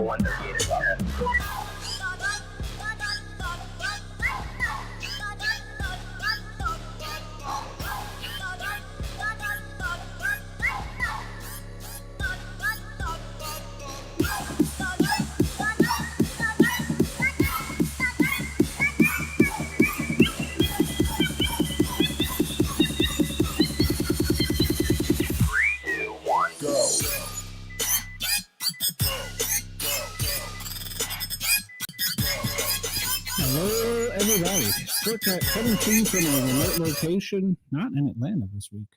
138 about it. Hello, everybody. Sportcat coming to you from a remote location, not in Atlanta this week.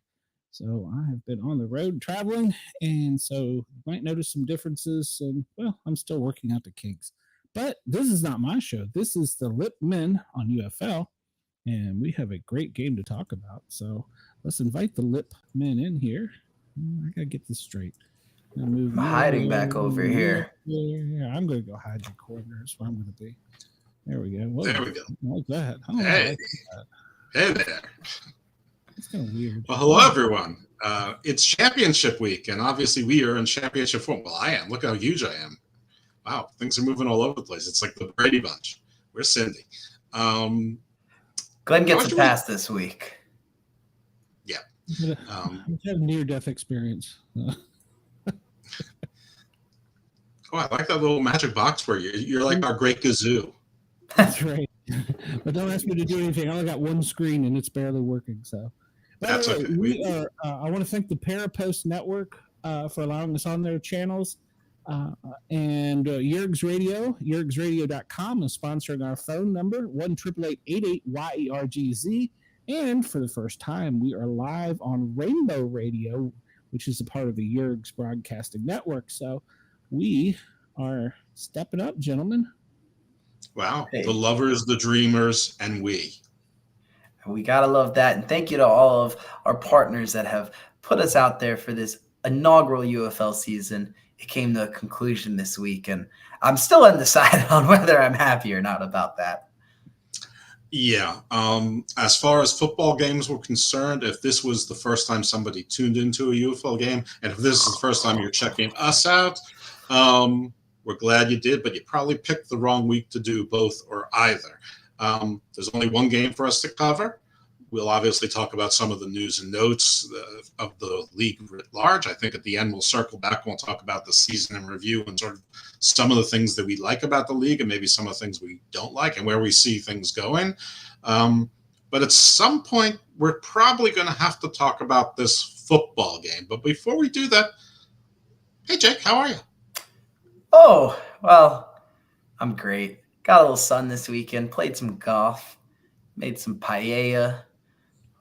So I have been on the road traveling, and so you might notice some differences. And, well, I'm still working out the kinks. But this is not my show. This is the LIPP Men on UFL, and we have a great game to talk about. So let's invite the LIPP Men in here. I got to get this straight. I'm hiding back over here. Yeah, I'm going to go hide the corner. That's where I'm going to be. There we go. Whoa, there we go. Like that. Hey. Hey there. It's kind of weird. Well, hello, everyone. It's championship week, and obviously we are in championship form. Well, I am. Look how huge I am. Wow, things are moving all over the place. It's like the Brady Bunch. Where's Cindy? Glenn gets a pass this week. Yeah. I've had a near-death experience. Oh, I like that little magic box where you're like our great kazoo. That's right. But don't ask me to do anything. I only got one screen and it's barely working. So that's okay. We are. I want to thank the Parapost Network for allowing us on their channels, and Yerg's Radio. YergsRadio.com is sponsoring our phone number 1-888-YERGZ. And for the first time, we are live on Rainbow Radio, which is a part of the Yerg's Broadcasting Network. So we are stepping up, gentlemen. Wow. Hey. The lovers, the dreamers, and we. We got to love that. And thank you to all of our partners that have put us out there for this inaugural UFL season. It came to a conclusion this week, and I'm still undecided on whether I'm happy or not about that. Yeah. As far as football games were concerned, if this was the first time somebody tuned into a UFL game, and if this is the first time you're checking us out, we're glad you did, but you probably picked the wrong week to do both or either. There's only one game for us to cover. We'll obviously talk about some of the news and notes of the league writ large. I think at the end we'll circle back. We'll talk about the season in review and sort of some of the things that we like about the league and maybe some of the things we don't like and where we see things going. But at some point, we're probably going to have to talk about this football game. But before we do that, hey, Jake, how are you? Oh, well, I'm great. Got a little sun this weekend, played some golf, made some paella,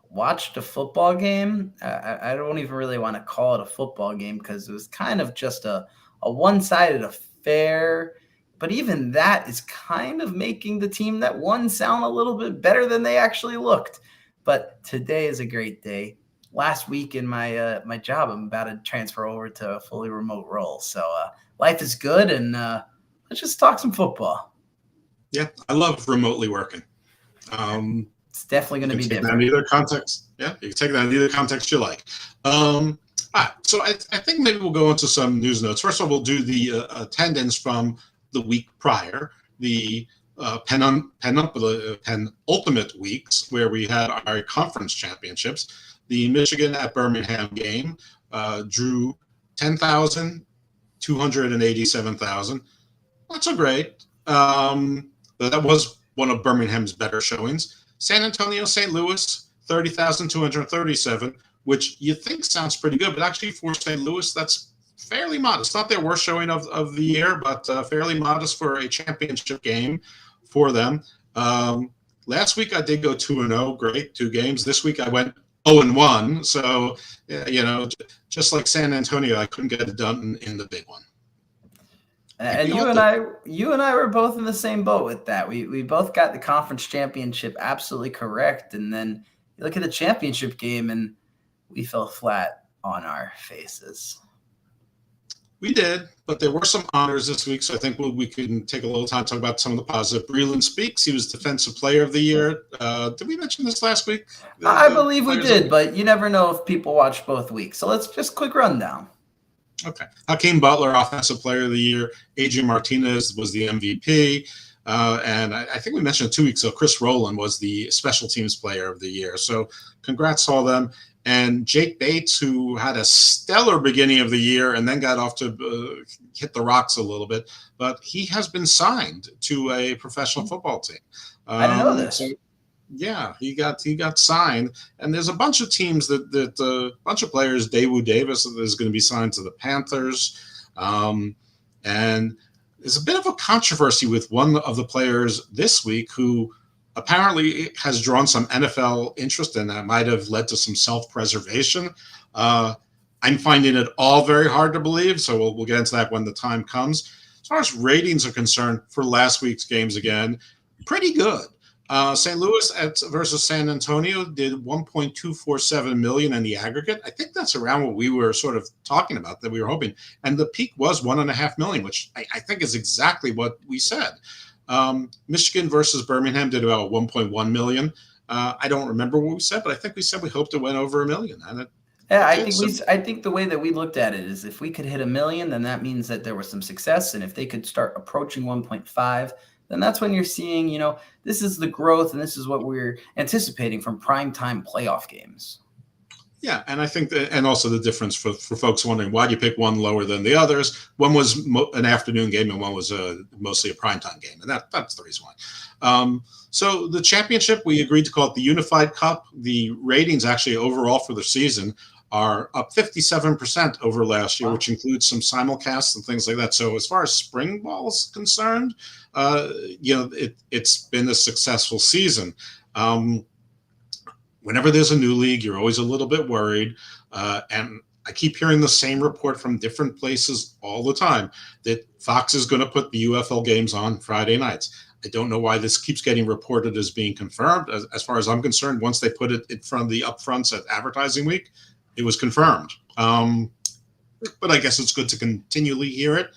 watched a football game. I don't even really want to call it a football game because it was kind of just a one-sided affair. But even that is kind of making the team that won sound a little bit better than they actually looked. But today is a great day. Last week in my job, I'm about to transfer over to a fully remote role. So life is good, and let's just talk some football. Yeah, I love remotely working. It's definitely going to be different. In either context. Yeah, you can take that in either context you like. All right, so I think maybe we'll go into some news notes. First of all, we'll do the attendance from the week prior, the penultimate weeks where we had our conference championships. The Michigan at Birmingham game drew 10,287,000. Not so great. But that was one of Birmingham's better showings. San Antonio, St. Louis, 30,237, which you think sounds pretty good, but actually for St. Louis, that's fairly modest. Not their worst showing of the year, but fairly modest for a championship game for them. Last week I did go 2-0, great, 2 games. This week I went 0-1, so just like San Antonio, I couldn't get it done in the big one. And you and I were both in the same boat with that. We both got the conference championship absolutely correct, and then you look at the championship game, and we fell flat on our faces. We did, but there were some honors this week, so I think we can take a little time to talk about some of the positive. Breland Speaks, he was Defensive Player of the Year. Did we mention this last week? I believe we did, but you never know if people watch both weeks. So let's just quick rundown. Okay. Hakeem Butler, Offensive Player of the Year. Adrian Martinez was the MVP. And I think we mentioned 2 weeks ago, Chris Rowland was the Special Teams Player of the Year. So congrats to all them. And Jake Bates, who had a stellar beginning of the year and then got off to hit the rocks a little bit, but he has been signed to a professional football team. I didn't know this. So, yeah, he got signed, and there's a bunch of teams that bunch of players. Daewoo Davis is going to be signed to the Panthers, and there's a bit of a controversy with one of the players this week who apparently has drawn some NFL interest, and that might have led to some self-preservation. I'm finding it all very hard to believe, so we'll get into that when the time comes. As far as ratings are concerned for last week's games, again, pretty good. St. Louis versus San Antonio did 1.247 million in the aggregate. I think that's around what we were sort of talking about, that we were hoping. And the peak was 1.5 million, which I think is exactly what we said. Michigan versus Birmingham did about 1.1 million. I don't remember what we said, but I think we said we hoped it went over $1 million. And I think the way that we looked at it is if we could hit $1 million, then that means that there was some success. And if they could start approaching 1.5, then that's when you're seeing, this is the growth and this is what we're anticipating from primetime playoff games. Yeah, and I think that, and also the difference for folks wondering why do you pick one lower than the others? One was an afternoon game and one was mostly a primetime game, and that's the reason why. So the championship, we agreed to call it the Unified Cup. The ratings actually overall for the season are up 57% over last year, which includes some simulcasts and things like that. So as far as spring ball is concerned, it's been a successful season. Whenever there's a new league, you're always a little bit worried. And I keep hearing the same report from different places all the time that Fox is going to put the UFL games on Friday nights. I don't know why this keeps getting reported as being confirmed. As far as I'm concerned, once they put it in front of the upfronts at advertising week, it was confirmed. But I guess it's good to continually hear it.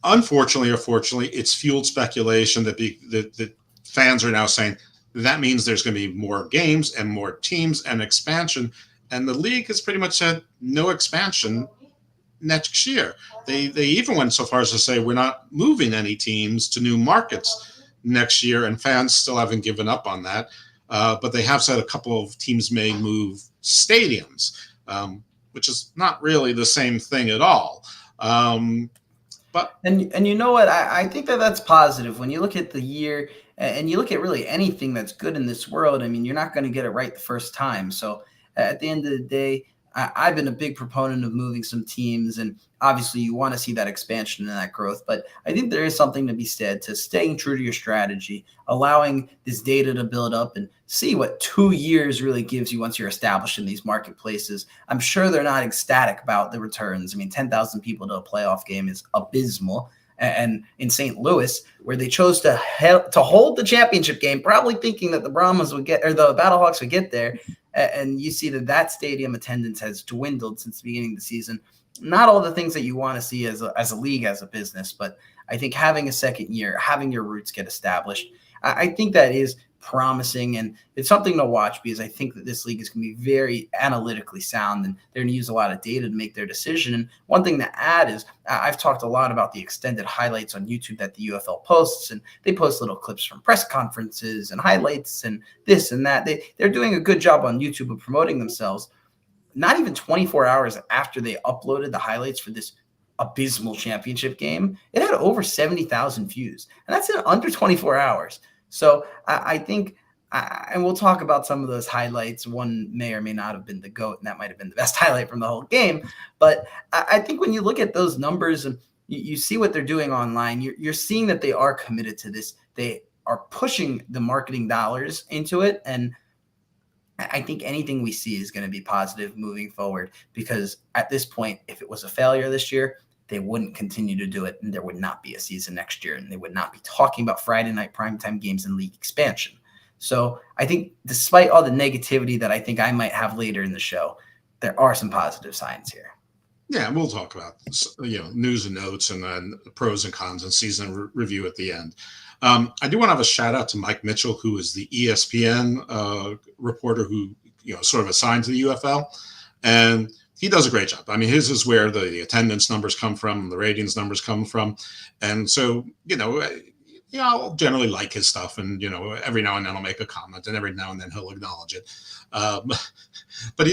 Unfortunately or fortunately, it's fueled speculation that fans are now saying that means there's going to be more games and more teams and expansion. And the league has pretty much said no expansion next year. They even went so far as to say we're not moving any teams to new markets next year, and fans still haven't given up on that. But they have said a couple of teams may move stadiums, which is not really the same thing at all. And you know what? I think that's positive. When you look at the year and you look at really anything that's good in this world, I mean, you're not going to get it right the first time. So at the end of the day, I've been a big proponent of moving some teams, and obviously you want to see that expansion and that growth. But I think there is something to be said to staying true to your strategy, allowing this data to build up and see what 2 years really gives you once you're established in these marketplaces. I'm sure they're not ecstatic about the returns. I mean, 10,000 people to a playoff game is abysmal. And in St. Louis, where they chose to hold the championship game, probably thinking that the Brahmas would get, or the Battlehawks would get there, and you see that stadium attendance has dwindled since the beginning of the season. Not all the things that you want to see as a league, as a business, but I think having a second year, having your roots get established, I think that is promising, and it's something to watch because I think that this league is going to be very analytically sound, and they're going to use a lot of data to make their decision. And one thing to add is I've talked a lot about the extended highlights on YouTube that the UFL posts, and they post little clips from press conferences and highlights and this and that. They're doing a good job on YouTube of promoting themselves. Not even 24 hours after they uploaded the highlights for this abysmal championship game, it had over 70,000 views, and that's in under 24 hours. So I think, and we'll talk about some of those highlights. One may or may not have been the GOAT, and that might have been the best highlight from the whole game. But I think when you look at those numbers and you see what they're doing online, you're seeing that they are committed to this. They are pushing the marketing dollars into it. And I think anything we see is going to be positive moving forward, because at this point, if it was a failure this year, they wouldn't continue to do it, and there would not be a season next year, and they would not be talking about Friday night primetime games and league expansion. So I think despite all the negativity that I think I might have later in the show, there are some positive signs here. Yeah, we'll talk about news and notes and then pros and cons and season review at the end. I do want to have a shout out to Mike Mitchell, who is the ESPN reporter who sort of assigned to the UFL, and he does a great job. I mean, his is where the attendance numbers come from, the ratings numbers come from. And so, I'll generally like his stuff. And, every now and then I'll make a comment, and every now and then he'll acknowledge it. But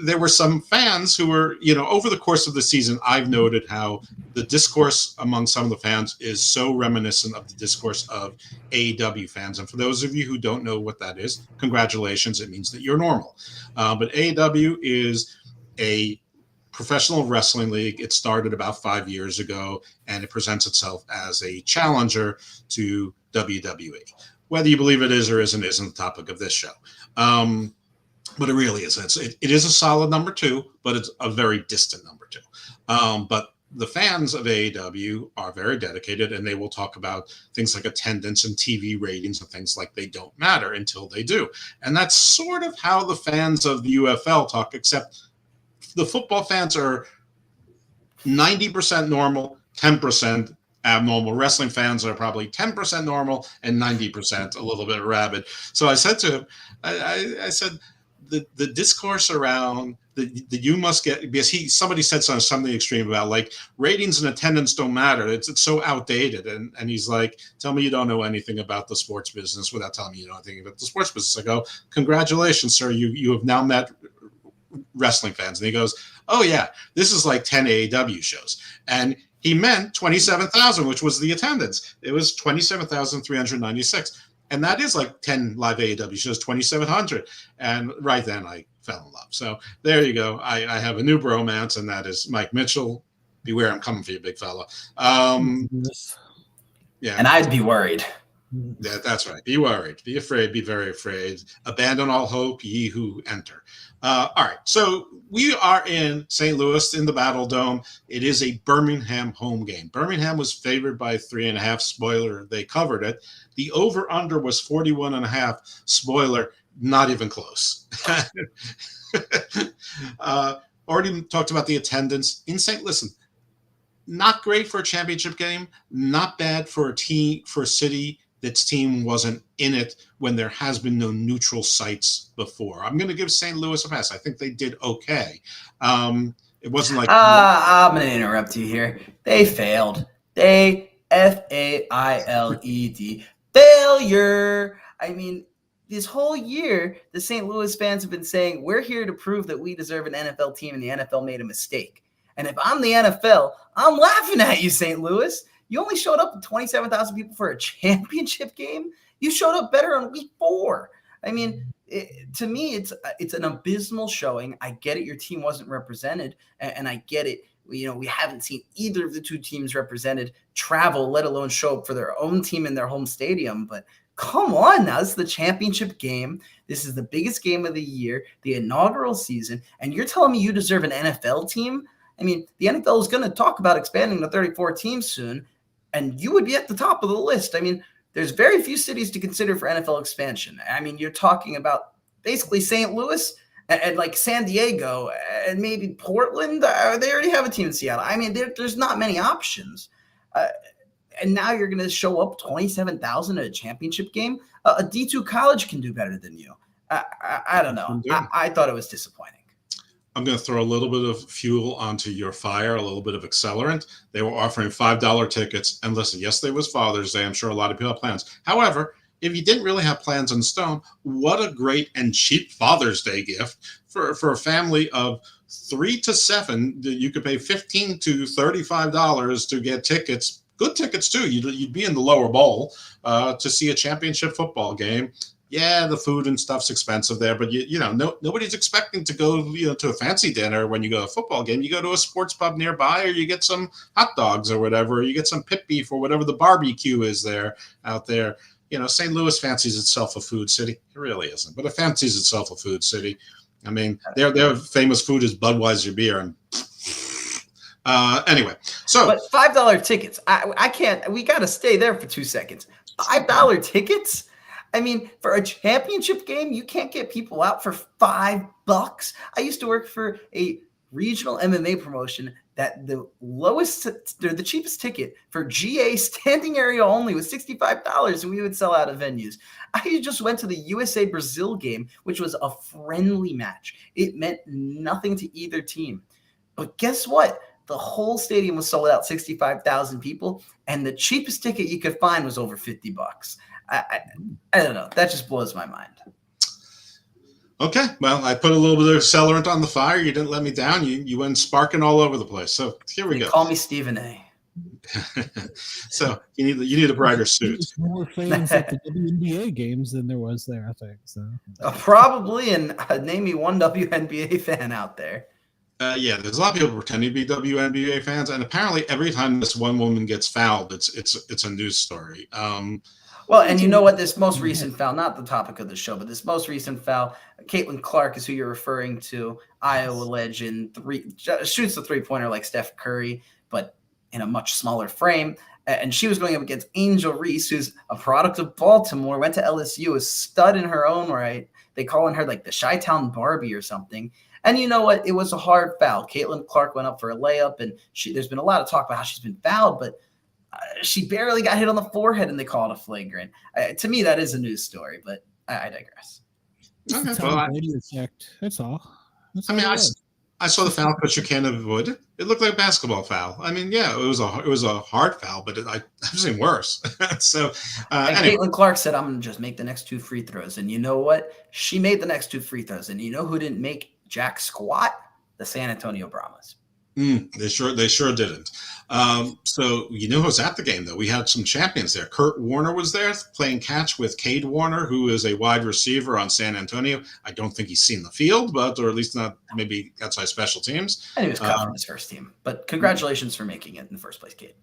there were some fans who were, over the course of the season, I've noted how the discourse among some of the fans is so reminiscent of the discourse of AEW fans. And for those of you who don't know what that is, congratulations. It means that you're normal. But AEW is a professional wrestling league. It started about 5 years ago, and it presents itself as a challenger to WWE. Whether you believe it is or isn't the topic of this show. But it really isn't. It is a solid number 2, but it's a very distant number 2. But the fans of AEW are very dedicated, and they will talk about things like attendance and TV ratings and things like they don't matter until they do. And that's sort of how the fans of the UFL talk, except the football fans are 90% normal, 10% abnormal. Wrestling fans are probably 10% normal and 90% a little bit rabid. So I said to him, I said, the discourse around the you must get, because somebody said something extreme about like ratings and attendance don't matter. It's so outdated. And he's like, tell me you don't know anything about the sports business without telling me you know anything about the sports business. I go, congratulations, sir. You have now met wrestling fans. And he goes, oh yeah, this is like 10 AEW shows. And he meant 27,000, which was the attendance. It was 27,396. And that is like 10 live AEW shows, 2,700. And right then I fell in love. So there you go. I have a new bromance, and that is Mike Mitchell. Beware, I'm coming for you, big fella. Yeah. And I'd be worried. Yeah, that's right. Be worried. Be afraid. Be very afraid. Abandon all hope, ye who enter. All right. So we are in St. Louis in the Battle Dome. It is a Birmingham home game. Birmingham was favored by 3.5. Spoiler, they covered it. The over-under was 41.5. Spoiler, not even close. Already talked about the attendance in St. Listen, not great for a championship game. Not bad for a city that's team wasn't in it when there has been no neutral sites before. I'm going to give St. Louis a pass. I think they did okay. It wasn't like I'm going to interrupt you here. They failed. They failed. Failure. I mean, this whole year, the St. Louis fans have been saying, we're here to prove that we deserve an NFL team, and the NFL made a mistake. And if I'm the NFL, I'm laughing at you, St. Louis. You only showed up with 27,000 people for a championship game. You showed up better on week 4. I mean, to me, it's an abysmal showing. I get it. Your team wasn't represented, and I get it. We haven't seen either of the two teams represented travel, let alone show up for their own team in their home stadium. But come on now. This is the championship game. This is the biggest game of the year, the inaugural season. And you're telling me you deserve an NFL team? I mean, the NFL is going to talk about expanding to 34 teams soon, and you would be at the top of the list. I mean, there's very few cities to consider for NFL expansion. I mean, you're talking about basically St. Louis and like San Diego and maybe Portland. They already have a team in Seattle. I mean, there's not many options. And now you're going to show up 27,000 at a championship game. A D2 college can do better than you. I don't know. I thought it was disappointing. I'm going to throw a little bit of fuel onto your fire, a little bit of accelerant. They were offering $5 tickets. And listen, yes, there was Father's Day. I'm sure a lot of people have plans. However, if you didn't really have plans in stone, what a great and cheap Father's Day gift for a family of 3 to 7. You could pay $15 to $35 to get tickets, good tickets too. You'd be in the lower bowl to see a championship football game. Yeah, the food and stuff's expensive there, but nobody's expecting to go to a fancy dinner when you go to a football game. You go to a sports pub nearby, or you get some hot dogs or whatever, or you get some pit beef or whatever the barbecue is out there. St. Louis fancies itself a food city. It really isn't, but it fancies itself a food city. I mean, their famous food is Budweiser beer. And anyway, so but $5 tickets. I can't. We got to stay there for 2 seconds. $5 tickets. I mean, for a championship game, you can't get people out for $5. I used to work for a regional MMA promotion that the cheapest ticket for GA standing area only was $65, and we would sell out of venues. I just went to the USA Brazil game, which was a friendly match. It meant nothing to either team. But guess what? The whole stadium was sold out, 65,000 people, and the cheapest ticket you could find was over $50. I don't know. That just blows my mind. Okay, well, I put a little bit of accelerant on the fire. You didn't let me down. You went sparking all over the place. So here we go. Call me Stephen A. So you need a brighter suit. There's more fans at the WNBA games than there was there, I think. So probably, and name me one WNBA fan out there. Yeah, there's a lot of people pretending to be WNBA fans, and apparently every time this one woman gets fouled, it's a news story. Well, and you know what? This most recent foul, not the topic of the show, but this most recent foul, Caitlin Clark is who you're referring to, Iowa legend, shoots the three-pointer like Steph Curry, but in a much smaller frame. And she was going up against Angel Reese, who's a product of Baltimore, went to LSU, a stud in her own right. They calling her like the Chi-Town Barbie or something. And you know what? It was a hard foul. Caitlin Clark went up for a layup, and there's been a lot of talk about how she's been fouled, but she barely got hit on the forehead, and they call it a flagrant. To me, that is a news story, but I digress. Okay, that's all. I saw the foul, but you can't avoid it. It looked like a basketball foul. I mean, yeah, it was a hard foul, but I've seen worse. So, anyway. Caitlin Clark said, "I'm going to just make the next 2 free throws," and you know what? She made the next 2 free throws, and you know who didn't make jack squat? The San Antonio Brahmas. They sure didn't. So you know who's at the game, though? We had some champions there. Kurt Warner was there playing catch with Cade Warner, who is a wide receiver on San Antonio. I don't think he's seen the field, or at least not maybe outside special teams. And he was covering his first team. But congratulations for making it in the first place, Cade.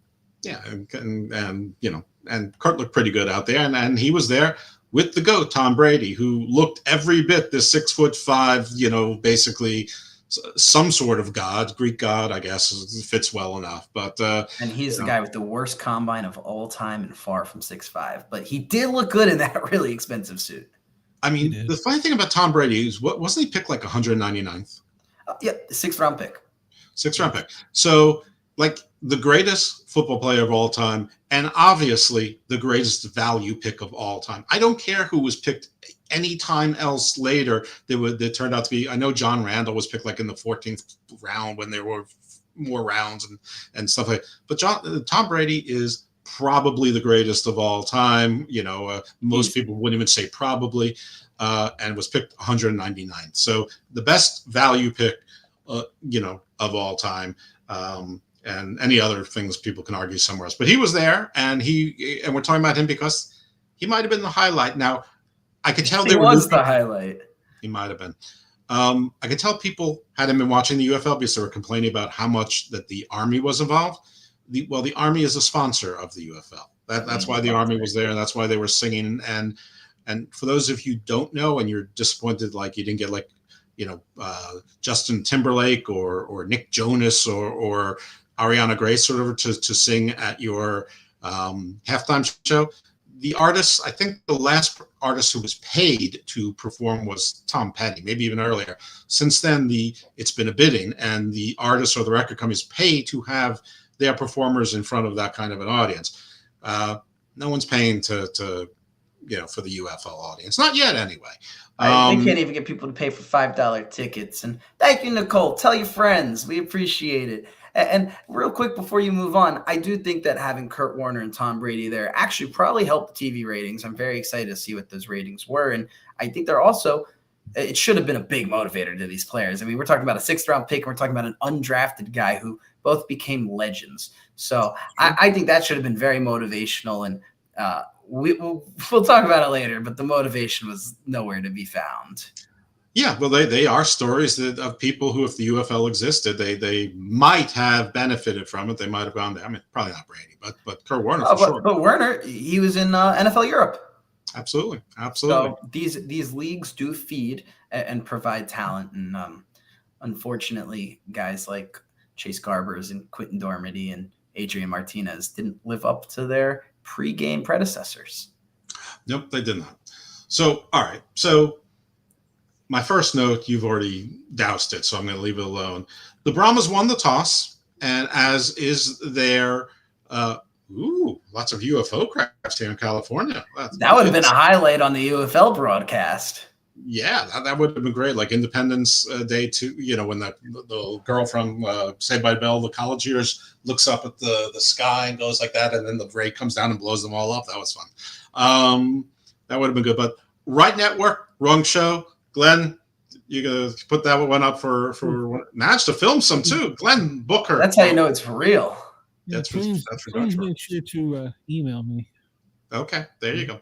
Yeah, and Kurt looked pretty good out there, and he was there with the GOAT, Tom Brady, who looked every bit this 6'5", basically some sort of god, Greek god, I guess, fits well enough. But and he's the guy with the worst combine of all time and far from 6'5". But he did look good in that really expensive suit. I mean, the funny thing about Tom Brady is, wasn't he picked like 199th? Yeah, 6th round pick. 6th round pick. So, like, the greatest football player of all time, and obviously the greatest value pick of all time. I don't care who was picked any time else later. They turned out to be. I know John Randall was picked like in the 14th round when there were more rounds and stuff like that. But Tom Brady is probably the greatest of all time. Most people wouldn't even say probably, and was picked 199th. So the best value pick, of all time. And any other things people can argue somewhere else. But he was there, and we're talking about him because he might have been the highlight. Now, I could tell he was the highlight. He might have been. I could tell people hadn't been watching the UFL because they were complaining about how much that the Army was involved. The Army is a sponsor of the UFL. That's why the Army was there, and that's why they were singing. And for those of you who don't know, and you're disappointed, like you didn't get like Justin Timberlake or Nick Jonas or Ariana Grace or whatever to sing at your halftime show. The artist, I think the last artist who was paid to perform was Tom Petty, maybe even earlier. Since then, it's been a bidding, and the artists or the record companies pay to have their performers in front of that kind of an audience. No one's paying to for the UFL audience, not yet anyway. They can't even get people to pay for $5 tickets. And thank you, Nicole. Tell your friends. We appreciate it. And real quick before you move on, I do think that having Kurt Warner and Tom Brady there actually probably helped the TV ratings. I'm very excited to see what those ratings were. And I think they're also – it should have been a big motivator to these players. I mean, we're talking about a 6th-round pick, and we're talking about an undrafted guy who both became legends. So I think that should have been very motivational. And we'll talk about it later, but the motivation was nowhere to be found. Yeah, well, they are stories of people who, if the UFL existed, they might have benefited from it. They might have gone there. I mean, probably not Brady, but Kurt Warner for sure. But Warner, he was in NFL Europe. Absolutely. So these leagues do feed and provide talent, and unfortunately, guys like Chase Garbers and Quentin Dormady and Adrian Martinez didn't live up to their pre-game predecessors. Nope, they did not. So, all right. So my first note, you've already doused it, so I'm going to leave it alone. The Brahmas won the toss, and as is their lots of UFO crafts here in California. That would have been a highlight on the UFL broadcast. Yeah, that would have been great. Like Independence Day, too. When the girl from Saved by the Bell, the college years, looks up at the sky and goes like that, and then the ray comes down and blows them all up. That was fun. That would have been good. But Right Network, wrong show. Glenn, you gonna put that one up for Natch to film some too. Glenn Booker. That's how you know it's for real. Yeah, please make sure to email me. Okay, there you go.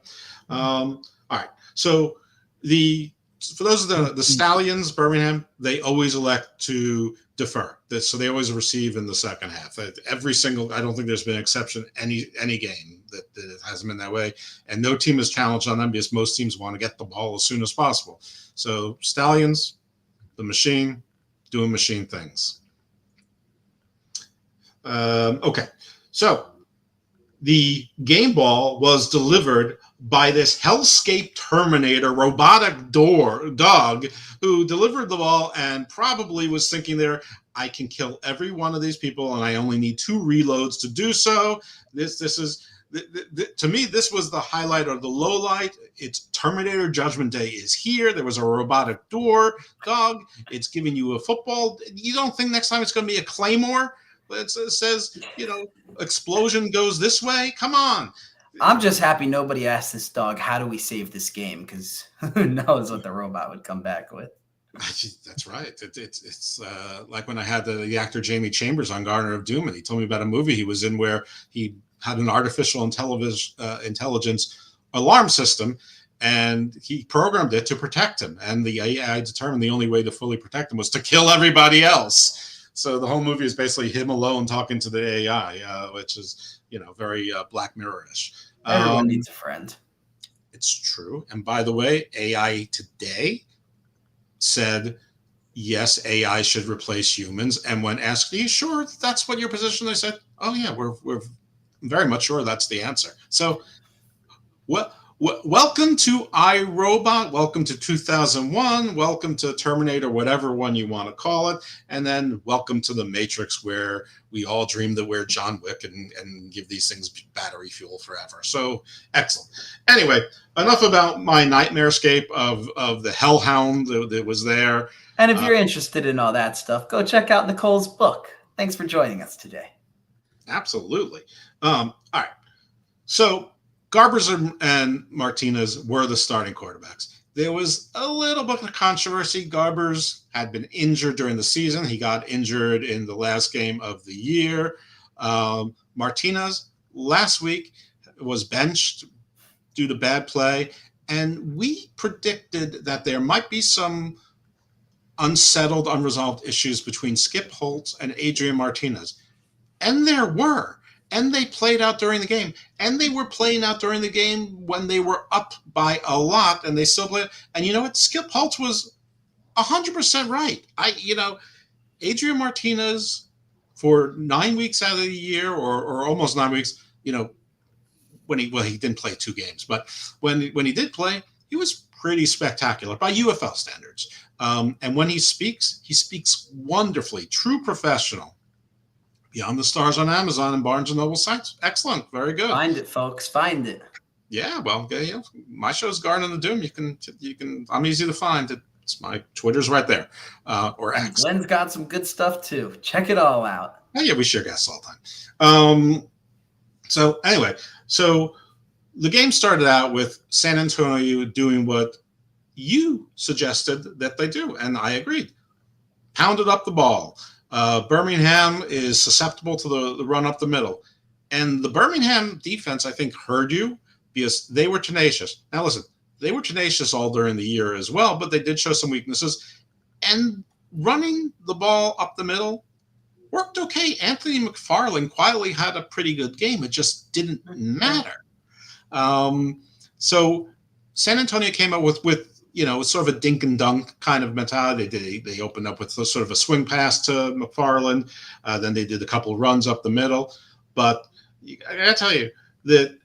All right. So for those of the Stallions, Birmingham, they always elect to defer. So they always receive in the second half. Every single, I don't think there's been an exception any game that it hasn't been that way. And no team is challenged on them because most teams want to get the ball as soon as possible. So Stallions, the machine, doing machine things. Okay, so the game ball was delivered by this hellscape Terminator robotic dog who delivered the ball and probably was thinking there, I can kill every one of these people and I only need 2 reloads to do so. This is to me, this was the highlight or the low light. It's Terminator Judgment Day is here. There was a robotic dog. It's giving you a football. You don't think next time it's going to be a Claymore? It says, explosion goes this way. Come on. I'm just happy nobody asked this dog, how do we save this game? Because who knows what the robot would come back with. That's right. It's like when I had the actor Jamie Chambers on Garner of Doom, and he told me about a movie he was in where he had an artificial intelligence alarm system, and he programmed it to protect him. And the AI determined the only way to fully protect him was to kill everybody else. So the whole movie is basically him alone talking to the AI, which is, very Black Mirror-ish. Everyone needs a friend. It's true. And by the way, AI today said, yes, AI should replace humans. And when asked, are you sure that's what your position? They said, oh, yeah, we're very much sure that's the answer. So welcome to iRobot. Welcome to 2001. Welcome to Terminator, whatever one you want to call it. And then welcome to the Matrix, where we all dream that we're John Wick and give these things battery fuel forever. So excellent. Anyway, enough about my nightmarescape of the hellhound that was there. And if you're interested in all that stuff, go check out Nicole's book. Thanks for joining us today. Absolutely. All right. So Garbers and Martinez were the starting quarterbacks. There was a little bit of controversy. Garbers had been injured during the season. He got injured in the last game of the year. Martinez last week was benched due to bad play. And we predicted that there might be some unsettled, unresolved issues between Skip Holtz and Adrian Martinez. And there were. And they played out during the game. And they were playing out during the game when they were up by a lot, and they still played. And you know what? Skip Holtz was 100% right. Adrian Martinez, for 9 weeks out of the year, or almost 9 weeks, when he didn't play 2 games, but when he did play, he was pretty spectacular by UFL standards. And when he speaks wonderfully. True professional. Beyond the Stars on Amazon and Barnes & Noble sites. Excellent. Very good. Find it, folks. Find it. Yeah, well, my show's Garden of the Doom. You can. I'm easy to find. It's my Twitter's right there, or X. Glenn's got some good stuff too. Check it all out. Oh, yeah, we share guests all the time. So anyway, the game started out with San Antonio doing what you suggested that they do, and I agreed. Pounded up the ball. Birmingham is susceptible to the run up the middle. And the Birmingham defense, I think, heard you because they were tenacious. Now, listen, they were tenacious all during the year as well, but they did show some weaknesses. And running the ball up the middle worked okay. Anthony McFarland quietly had a pretty good game. It just didn't matter. So San Antonio came up with sort of a dink and dunk kind of mentality. They opened up with sort of a swing pass to McFarland. Then they did a couple of runs up the middle. But I got to tell you that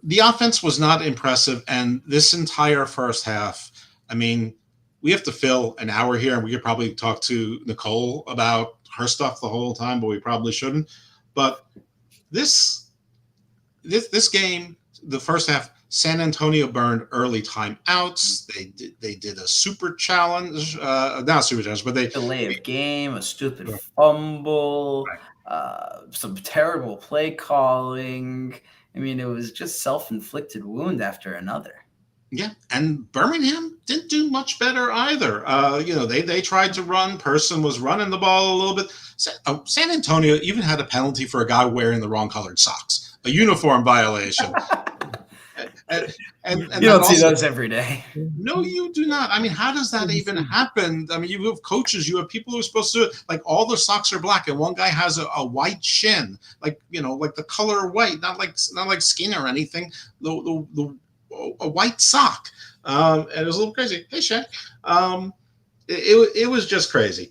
the offense was not impressive. And this entire first half, I mean, we have to fill an hour here, and we could probably talk to Nicole about her stuff the whole time, but we probably shouldn't. But this game, the first half, San Antonio burned early timeouts. They did a super challenge, not super challenge, but they delay of game, a stupid fumble, some terrible play calling. I mean, it was just self-inflicted wound after another. Yeah, and Birmingham didn't do much better either. They tried to run. Person was running the ball a little bit. San Antonio even had a penalty for a guy wearing the wrong colored socks, a uniform violation. and you don't see those every day. No, you do not. I mean, how does that even happen? I mean, you have coaches, you have people who are supposed to, like, all the socks are black, and one guy has a white shin, like the color white, not like skin or anything. A white sock, and it was a little crazy. Hey, Shaq, it was just crazy.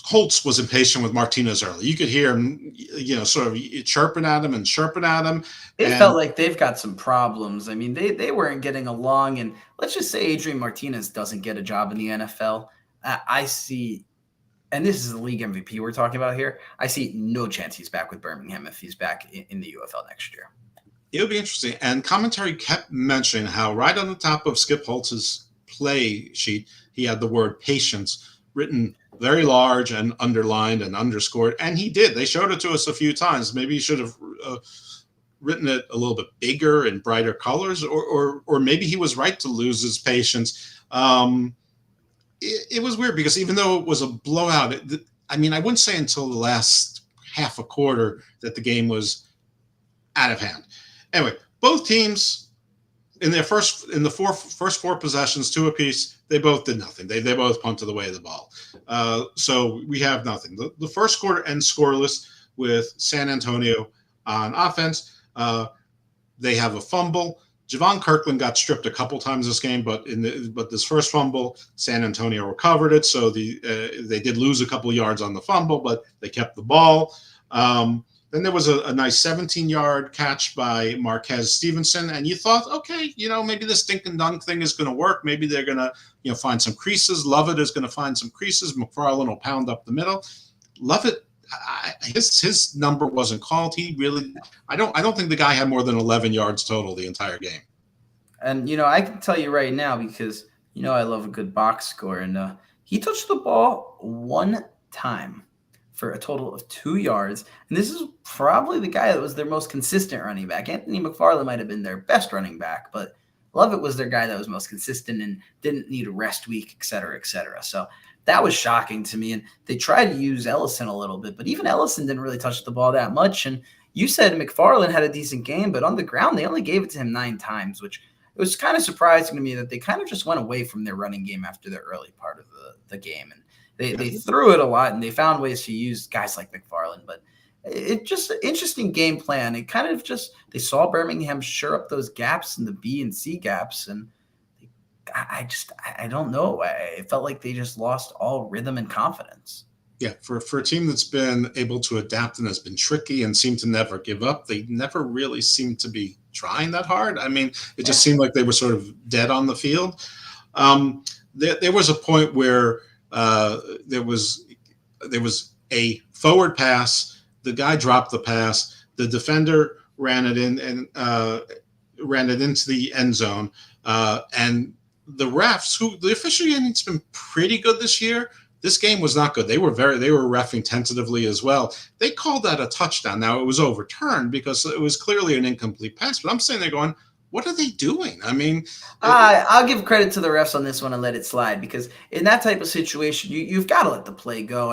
Holtz was impatient with Martinez early. You could hear him, sort of chirping at him. It felt like they've got some problems. I mean, they weren't getting along, and let's just say Adrian Martinez doesn't get a job in the NFL. I see, and this is the league MVP we're talking about here, I see no chance he's back with Birmingham if he's back in the UFL next year. It would be interesting. And commentary kept mentioning how right on the top of Skip Holtz's play sheet, he had the word patience written very large and underlined and underscored. And he did. They showed it to us a few times. Maybe he should have written it a little bit bigger and brighter colors, or maybe he was right to lose his patience. It was weird because even though it was a blowout, I wouldn't say until the last half a quarter that the game was out of hand. Anyway, both teams in the first four possessions, 2 apiece, they both did nothing. They both punted away the ball. So we have nothing. The first quarter ends scoreless with San Antonio on offense. They have a fumble. Javon Kirkland got stripped a couple times this game, but this first fumble, San Antonio recovered it. So they did lose a couple yards on the fumble, but they kept the ball. Then there was a nice 17-yard catch by Marquez Stevenson, and you thought, okay, maybe this dink and dunk thing is going to work. Maybe they're going to, find some creases. Lovett is going to find some creases. McFarland will pound up the middle. Lovett, his number wasn't called. He really, I don't think the guy had more than 11 yards total the entire game. And I can tell you right now because I love a good box score, and he touched the ball 1 time for a total of 2 yards. And this is probably the guy that was their most consistent running back. Anthony McFarland might have been their best running back, but Lovett was their guy that was most consistent and didn't need a rest week, et cetera, et cetera. So that was shocking to me. And they tried to use Ellison a little bit, but even Ellison didn't really touch the ball that much. And you said McFarland had a decent game, but on the ground, they only gave it to him 9 times, which it was kind of surprising to me that they kind of just went away from their running game after the early part of the game. And they threw it a lot, and they found ways to use guys like McFarland. But it just an interesting game plan. It kind of just they saw Birmingham shore up those gaps in the B and C gaps, and I don't know. It felt like they just lost all rhythm and confidence. Yeah, for a team that's been able to adapt and has been tricky and seemed to never give up, they never really seemed to be trying that hard. It just seemed like they were sort of dead on the field. There was a point where there was a forward pass. The guy dropped the pass. The defender ran it in and ran it into the end zone. And the refs, the officiating's been pretty good this year. This game was not good. They were reffing tentatively as well. They called that a touchdown. Now it was overturned because it was clearly an incomplete pass. But I'm saying they're going, what are they doing? I'll give credit to the refs on this one and let it slide, because in that type of situation, you've got to let the play go.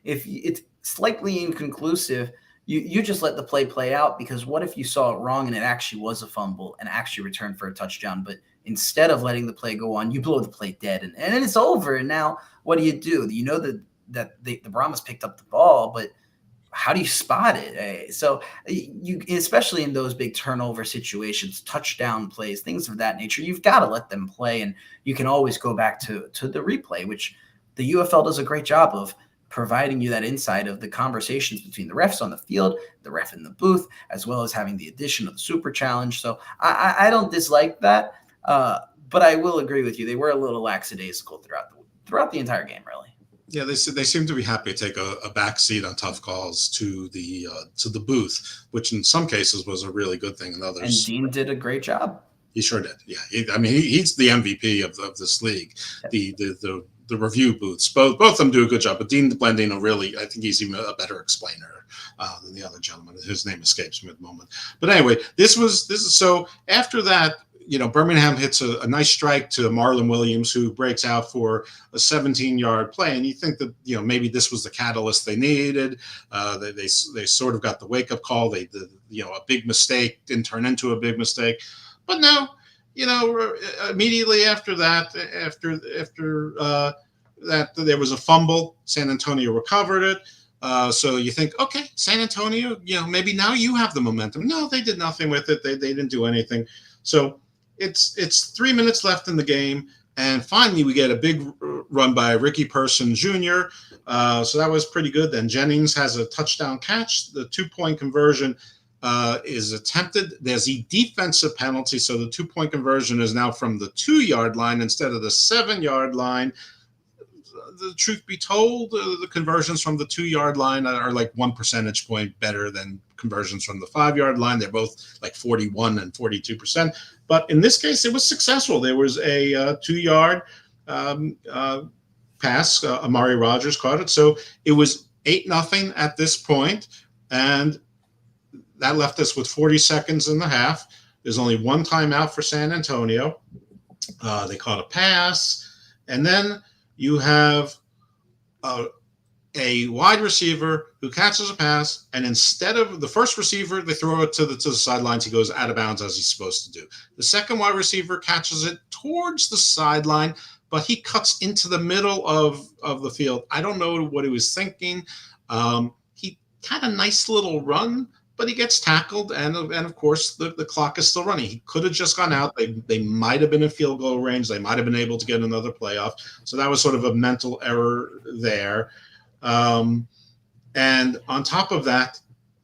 If it's slightly inconclusive, you just let the play out, because what if you saw it wrong and it actually was a fumble and actually returned for a touchdown? But instead of letting the play go on, you blow the play dead, and then it's over. And now what do? You know that the Brahmas picked up the ball, but how do you spot it? So you, especially in those big turnover situations, touchdown plays, things of that nature, you've got to let them play, and you can always go back to the replay, which the UFL does a great job of providing you that insight of the conversations between the refs on the field, the ref in the booth, as well as having the addition of the super challenge. So I don't dislike that. But I will agree with you. They were a little lackadaisical throughout the entire game, really. Yeah, they seem to be happy to take a back seat on tough calls to the booth, which in some cases was a really good thing. In others, and Dean did a great job. He sure did. Yeah, he's the MVP of this league. Yep. The review booths, both of them do a good job. But Dean Blandino really, I think he's even a better explainer than the other gentleman. His name escapes me at the moment. But anyway, this is so after that. Birmingham hits a nice strike to Marlon Williams, who breaks out for a 17-yard play. And you think that, maybe this was the catalyst they needed. They sort of got the wake-up call. A big mistake didn't turn into a big mistake. But no, immediately after that, that there was a fumble. San Antonio recovered it. So you think, okay, San Antonio, maybe now you have the momentum. No, they did nothing with it. They didn't do anything. So it's 3 minutes left in the game, and finally we get a big run by Ricky Person Jr. So that was pretty good. Then Jennings has a touchdown catch. The 2-point conversion is attempted. There's a defensive penalty, so the 2-point conversion is now from the 2-yard line instead of the 7-yard line. The truth be told, the conversions from the 2-yard line are like 1 percentage point better than conversions from the 5-yard line. They're both like 41 and 42%. But in this case, it was successful. There was a 2-yard pass. Amari Rogers caught it. So it was 8-0 at this point, and that left us with 40 seconds in the half. There's only one timeout for San Antonio. They caught a pass, and then you have a wide receiver who catches a pass, and instead of the first receiver, they throw it to the sidelines. He goes out of bounds as he's supposed to do. The second wide receiver catches it towards the sideline, but he cuts into the middle of the field. I don't know what he was thinking. He had a nice little run, but he gets tackled, and of course the clock is still running. He could have just gone out. They might have been in field goal range. They might have been able to get another playoff. So that was sort of a mental error there. And on top of that,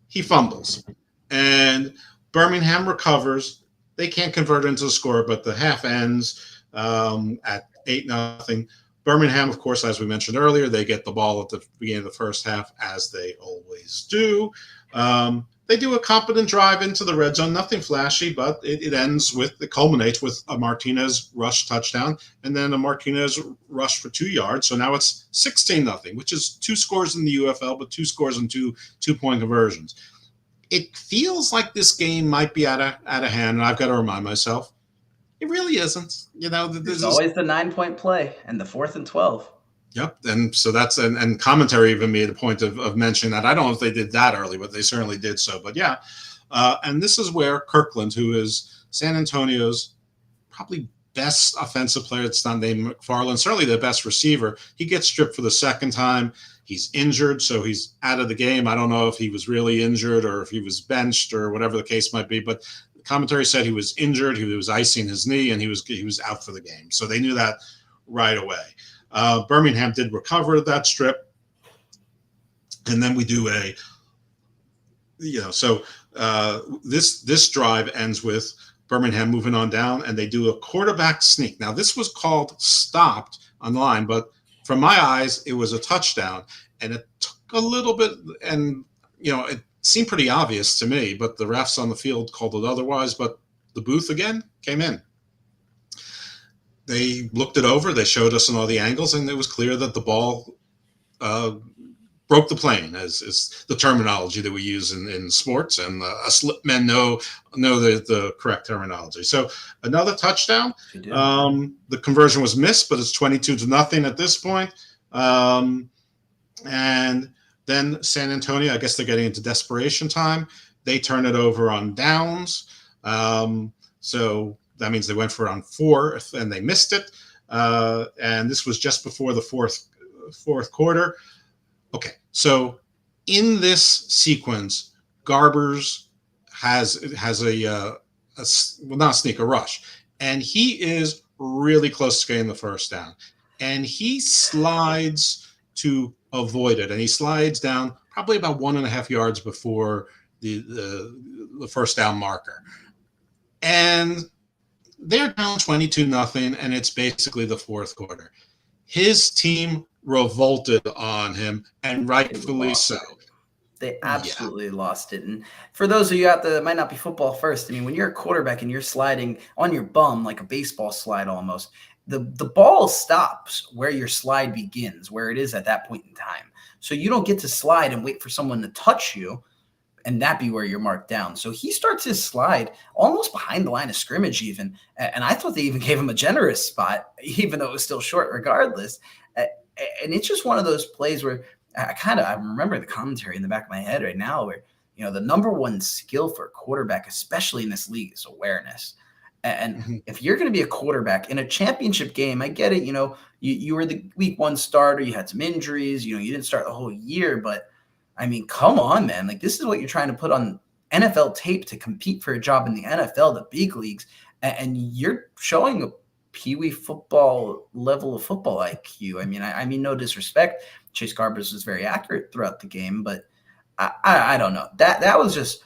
he fumbles. And Birmingham recovers. They can't convert into a score, but the half ends at 8-0. Birmingham, of course, as we mentioned earlier, they get the ball at the beginning of the first half, as they always do. They do a competent drive into the red zone, nothing flashy, but it culminates with a Martinez rush touchdown, and then a Martinez rush for 2 yards. So now it's 16-0, which is 2 scores in the UFL, but 2 scores and 2-point conversions. It feels like this game might be out of hand, and I've got to remind myself, it really isn't. There's always the 9-point play and the 4th and 12. Yep, and so that's and commentary even made a point of mentioning that. I don't know if they did that early, but they certainly did so. But yeah, and this is where Kirkland, who is San Antonio's probably best offensive player, it's not named McFarland, certainly the best receiver, he gets stripped for the second time. He's injured, so he's out of the game. I don't know if he was really injured or if he was benched or whatever the case might be, but the commentary said he was injured, he was icing his knee, and he was out for the game. So they knew that right away. Birmingham did recover that strip, and then we do this drive ends with Birmingham moving on down, and they do a quarterback sneak. Now this was called stopped on the line, but from my eyes, it was a touchdown, and it took a little bit, and it seemed pretty obvious to me, but the refs on the field called it otherwise. But the booth again came in. They looked it over. They showed us in all the angles, and it was clear that the ball broke the plane, is the terminology that we use in sports, and us LIPP men know the correct terminology. So another touchdown. The conversion was missed, but it's 22-0 at this point. And then San Antonio, I guess they're getting into desperation time. They turn it over on downs. So that means they went for it on 4th, and they missed it. And this was just before the fourth quarter. Okay, so in this sequence, Garbers has a rush, and he is really close to getting the first down, and he slides to avoid it, and he slides down probably about 1.5 yards before the first down marker, and they're down 22-0, and it's basically the fourth quarter. His team revolted on him, and rightfully so. They absolutely lost it. And for those of you out there that might not be football first, I mean, when you're a quarterback and you're sliding on your bum like a baseball slide almost, the ball stops where your slide begins, where it is at that point in time. So you don't get to slide and wait for someone to touch you and that be where you're marked down. So he starts his slide almost behind the line of scrimmage even. And I thought they even gave him a generous spot, even though it was still short regardless. And it's just one of those plays where I remember the commentary in the back of my head right now where, the number one skill for a quarterback, especially in this league, is awareness. And if you're going to be a quarterback in a championship game, I get it. You were the week one starter. You had some injuries. You didn't start the whole year. But, I mean, come on, man. Like, this is what you're trying to put on NFL tape to compete for a job in the NFL, the big leagues. And you're showing a peewee football level of football IQ. I mean, no disrespect. Chase Garbers was very accurate throughout the game, but I don't know. That was just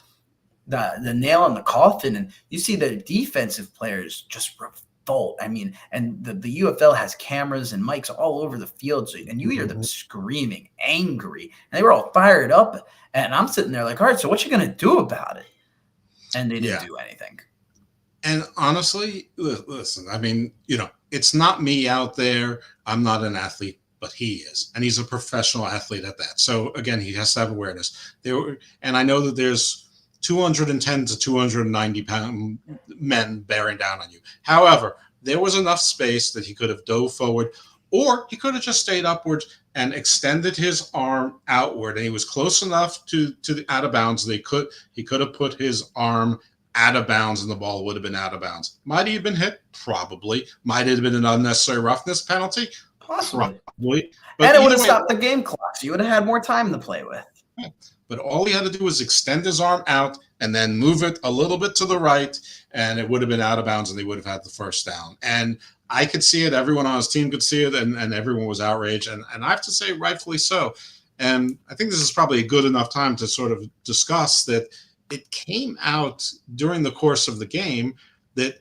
the nail in the coffin. And you see the defensive players just revolt. I mean, and the UFL has cameras and mics all over the field. And you hear them screaming, angry, and they were all fired up. And I'm sitting there like, all right, so what you going to do about it? And they didn't do anything. And honestly, listen, I mean, it's not me out there. I'm not an athlete, but he is. And he's a professional athlete at that. So again, he has to have awareness. And I know that there's 210 to 290 pound men bearing down on you. However, there was enough space that he could have dove forward, or he could have just stayed upwards and extended his arm outward. And he was close enough to the out of bounds. He could have put his arm out of bounds and the ball would have been out of bounds. Might he have been hit? Probably. Might it have been an unnecessary roughness penalty? Possibly. Probably. And it would have stopped the game clock. So you would have had more time to play with. But all he had to do was extend his arm out and then move it a little bit to the right, and it would have been out of bounds and they would have had the first down. And I could see it. Everyone on his team could see it, and everyone was outraged. And I have to say, rightfully so. And I think this is probably a good enough time to sort of discuss that it came out during the course of the game that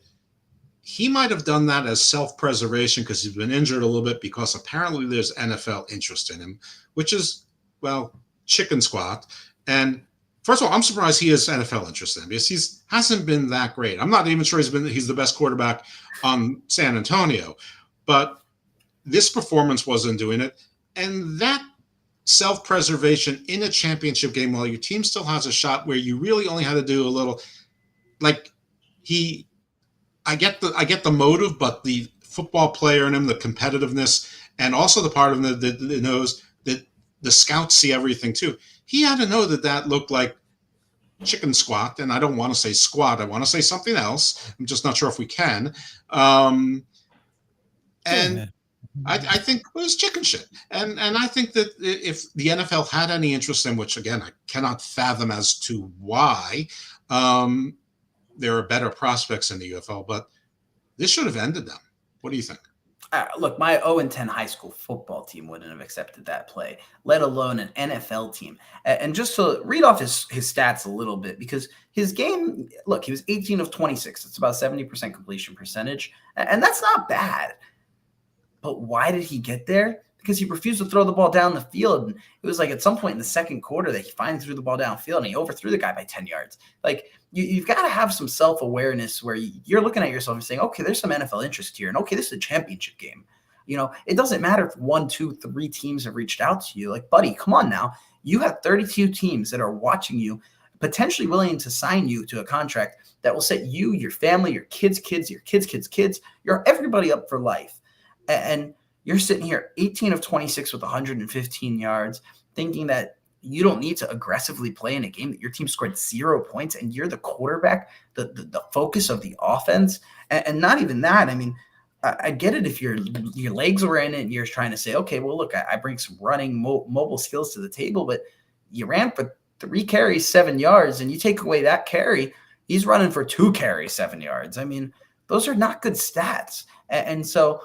he might have done that as self-preservation because he's been injured a little bit, because apparently there's NFL interest in him, which is, well, chicken squat. And first of all, I'm surprised he has NFL interest in him because he hasn't been that great. I'm not even sure he's the best quarterback on San Antonio, but this performance wasn't doing it. And that self-preservation in a championship game while your team still has a shot, where you really only had to do a little, like, I get the motive, but the football player in him, the competitiveness, and also the part of him that knows that the scouts see everything too. He had to know that looked like chicken squat, and I don't want to say squat. I want to say something else. I'm just not sure if we can. I think it was chicken shit. And I think that if the NFL had any interest in, which again, I cannot fathom as to why, there are better prospects in the UFL, but this should have ended them. What do you think? Look, my 0-10 high school football team wouldn't have accepted that play, let alone an NFL team. And just to read off his stats a little bit, because his game, look, he was 18 of 26. It's about 70% completion percentage, and that's not bad. But why did he get there? Because he refused to throw the ball down the field. And it was like at some point in the second quarter that he finally threw the ball downfield and he overthrew the guy by 10 yards. Like, you've got to have some self-awareness where you're looking at yourself and saying, okay, there's some NFL interest here. And okay, this is a championship game. It doesn't matter if 1, 2, 3 teams have reached out to you. Like, buddy, come on now. You have 32 teams that are watching you, potentially willing to sign you to a contract that will set you, your family, your kids, your kids, you're everybody up for life. And you're sitting here 18 of 26 with 115 yards, thinking that you don't need to aggressively play in a game that your team scored 0 points and you're the quarterback, the focus of the offense. And not even that. I mean, I get it if your legs were in it and you're trying to say, okay, well, look, I bring some running mobile skills to the table, but you ran for 3 carries, 7 yards, and you take away that carry, he's running for 2 carries, 7 yards. I mean, those are not good stats. And so,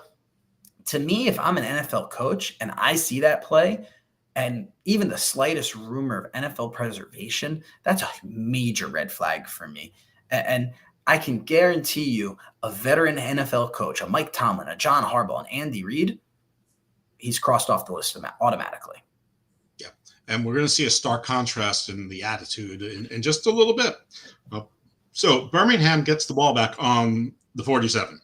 to me, if I'm an NFL coach and I see that play and even the slightest rumor of NFL preservation, that's a major red flag for me. And I can guarantee you a veteran NFL coach, a Mike Tomlin, a John Harbaugh, and Andy Reid, he's crossed off the list automatically. Yeah, and we're going to see a stark contrast in the attitude in just a little bit. So Birmingham gets the ball back on the 47.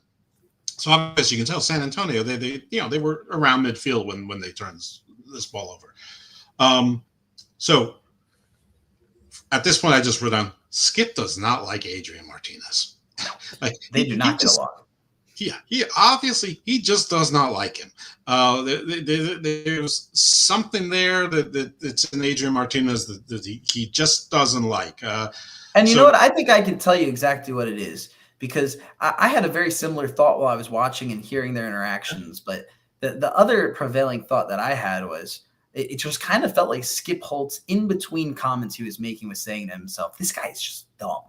So obviously you can tell San Antonio, they were around midfield when they turned this ball over. So at this point, I just wrote down, Skip does not like Adrian Martinez. Like they do not get along. Yeah, he just does not like him. There's something there that's in Adrian Martinez that he just doesn't like. And you know what? I think I can tell you exactly what it is, because I had a very similar thought while I was watching and hearing their interactions. But the other prevailing thought that I had was it just kind of felt like Skip Holtz, in between comments he was making, was saying to himself, this guy is just dumb.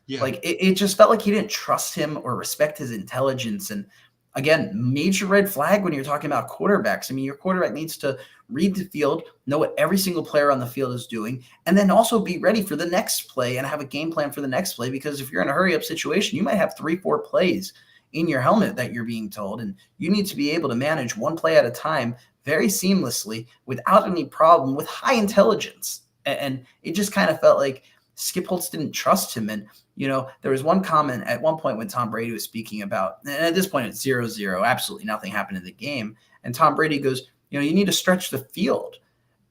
Yeah. Like it just felt like he didn't trust him or respect his intelligence. And again, major red flag when you're talking about quarterbacks. I mean, your quarterback needs to read the field, know what every single player on the field is doing, and then also be ready for the next play and have a game plan for the next play. Because if you're in a hurry-up situation, you might have 3-4 plays in your helmet that you're being told, and you need to be able to manage one play at a time very seamlessly without any problem, with high intelligence. And it just kind of felt like Skip Holtz didn't trust him. And, you know, there was one comment at one point when Tom Brady was speaking about, and at this point it's 0-0, absolutely nothing happened in the game. And Tom Brady goes, you know, you need to stretch the field.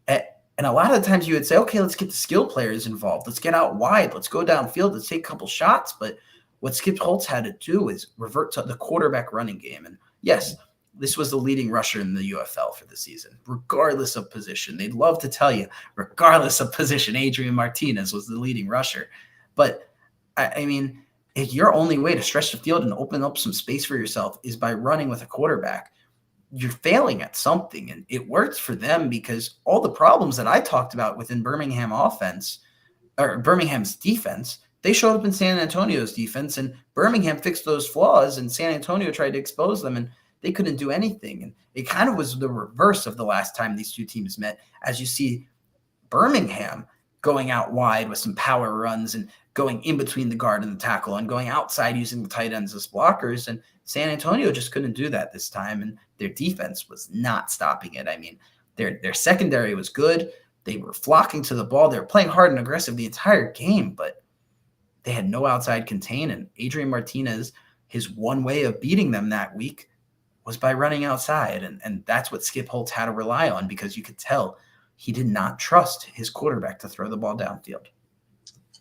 And a lot of the times you would say, okay, let's get the skill players involved. Let's get out wide. Let's go downfield. Let's take a couple shots. But what Skip Holtz had to do is revert to the quarterback running game. And yes, this was the leading rusher in the UFL for the season, regardless of position. They'd love to tell you, regardless of position, Adrian Martinez was the leading rusher. But, I mean, if your only way to stretch the field and open up some space for yourself is by running with a quarterback, you're failing at something. And it worked for them, because all the problems that I talked about within Birmingham offense, or Birmingham's defense, they showed up in San Antonio's defense, and Birmingham fixed those flaws, and San Antonio tried to expose them, and they couldn't do anything. And it kind of was the reverse of the last time these two teams met, as you see Birmingham going out wide with some power runs and going in between the guard and the tackle and going outside using the tight ends as blockers. And San Antonio just couldn't do that this time, and their defense was not stopping it. I mean, their secondary was good. They were flocking to the ball. They were playing hard and aggressive the entire game, but they had no outside contain. And Adrian Martinez, his one way of beating them that week was by running outside. And that's what Skip Holtz had to rely on, because you could tell he did not trust his quarterback to throw the ball downfield.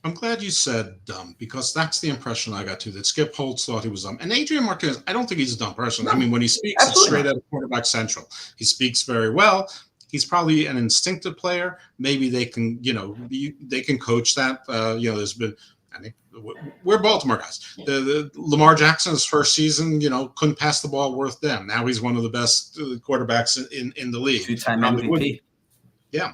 I'm glad you said dumb, because that's the impression I got too, that Skip Holtz thought he was dumb. And Adrian Martinez, I don't think he's a dumb person. No, I mean, when he speaks, it's straight out of quarterback central. He speaks very well. He's probably an instinctive player. Maybe they can, they can coach that. There's been, I think, we're Baltimore guys. The Lamar Jackson's first season, couldn't pass the ball worth them. Now he's one of the best quarterbacks in the league. Two-time MVP. Yeah.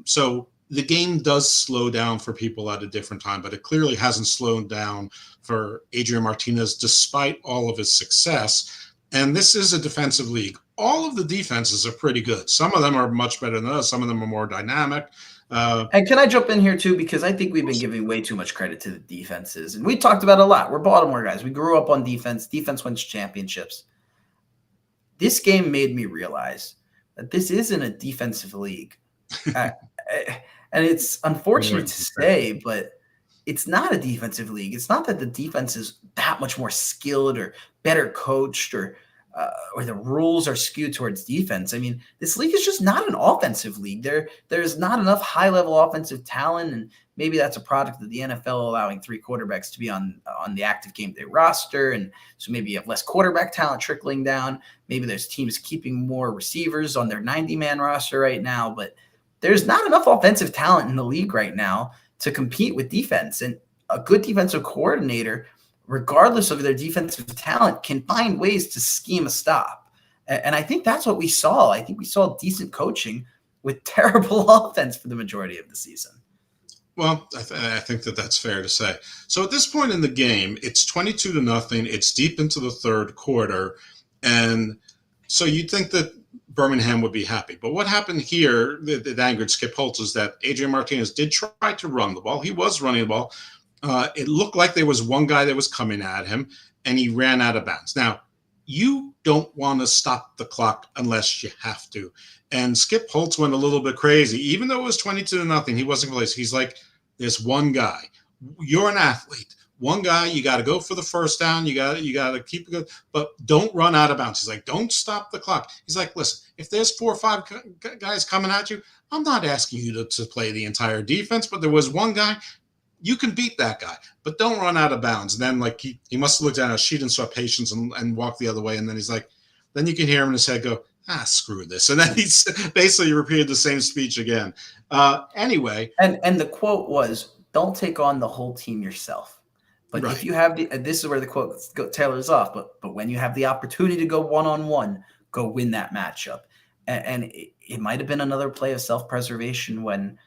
So the game does slow down for people at a different time, but it clearly hasn't slowed down for Adrian Martinez despite all of his success. And this is a defensive league. All of the defenses are pretty good. Some of them are much better than others. Some of them are more dynamic. And can I jump in here too? Because I think we've been giving way too much credit to the defenses. And we talked about it a lot. We're Baltimore guys. We grew up on defense. Defense wins championships. This game made me realize that this isn't a defensive league. And it's unfortunate to say, but it's not a defensive league. It's not that the defense is that much more skilled or better coached, or the rules are skewed towards defense. I mean, this league is just not an offensive league. There's not enough high-level offensive talent, and maybe that's a product of the NFL allowing 3 quarterbacks to be on the active game day roster, and so maybe you have less quarterback talent trickling down. Maybe there's teams keeping more receivers on their 90-man roster right now, but there's not enough offensive talent in the league right now to compete with defense. And a good defensive coordinator, regardless of their defensive talent, can find ways to scheme a stop. And I think that's what we saw. I think we saw decent coaching with terrible offense for the majority of the season. Well, I think that's fair to say. So at this point in the game, it's 22-0. It's deep into the third quarter. And so you'd think that Birmingham would be happy. But what happened here that angered Skip Holtz is that Adrian Martinez did try to run the ball. He was running the ball, It looked like there was one guy that was coming at him, and he ran out of bounds. Now, you don't want to stop the clock unless you have to. And Skip Holtz went a little bit crazy. Even though it was 22-0, he wasn't close. He's like, there's one guy. You're an athlete. One guy, you got to go for the first down. You got to keep it good, but don't run out of bounds. He's like, don't stop the clock. He's like, listen, if there's 4 or 5 guys coming at you, I'm not asking you to play the entire defense, but there was one guy. You can beat that guy, but don't run out of bounds. And then, like, he must have looked at a sheet and saw patience and walked the other way. And then he's like, then you can hear him in his head go, screw this. And then he's basically repeated the same speech again. Anyway. And the quote was, don't take on the whole team yourself. But right. If you have this is where the quote tailors off. But when you have the opportunity to go one-on-one, go win that matchup. And it might have been another play of self-preservation when,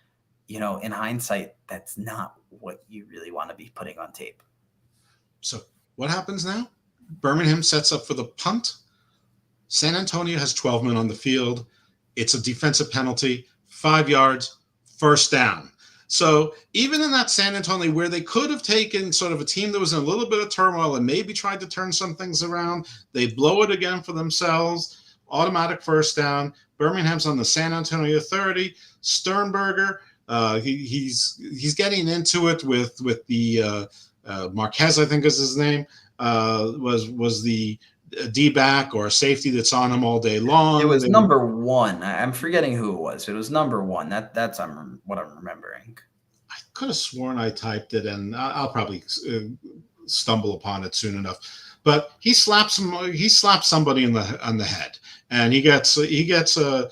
in hindsight, that's not what you really want to be putting on tape. So what happens now? Birmingham sets up for the punt. San Antonio has 12 men on the field. It's a defensive penalty, 5 yards, first down. So even in that San Antonio where they could have taken sort of a team that was in a little bit of turmoil and maybe tried to turn some things around, they blow it again for themselves. Automatic first down. Birmingham's on the San Antonio 30. Sternberger, he's getting into it with the Marquez, I think is his name, was the D-back or a safety that's on him all day long. It was number 1. I'm forgetting who it was. It was number 1. That's what I'm remembering. I could have sworn I typed it, and I'll probably stumble upon it soon enough. But he slaps somebody on the head, and he gets a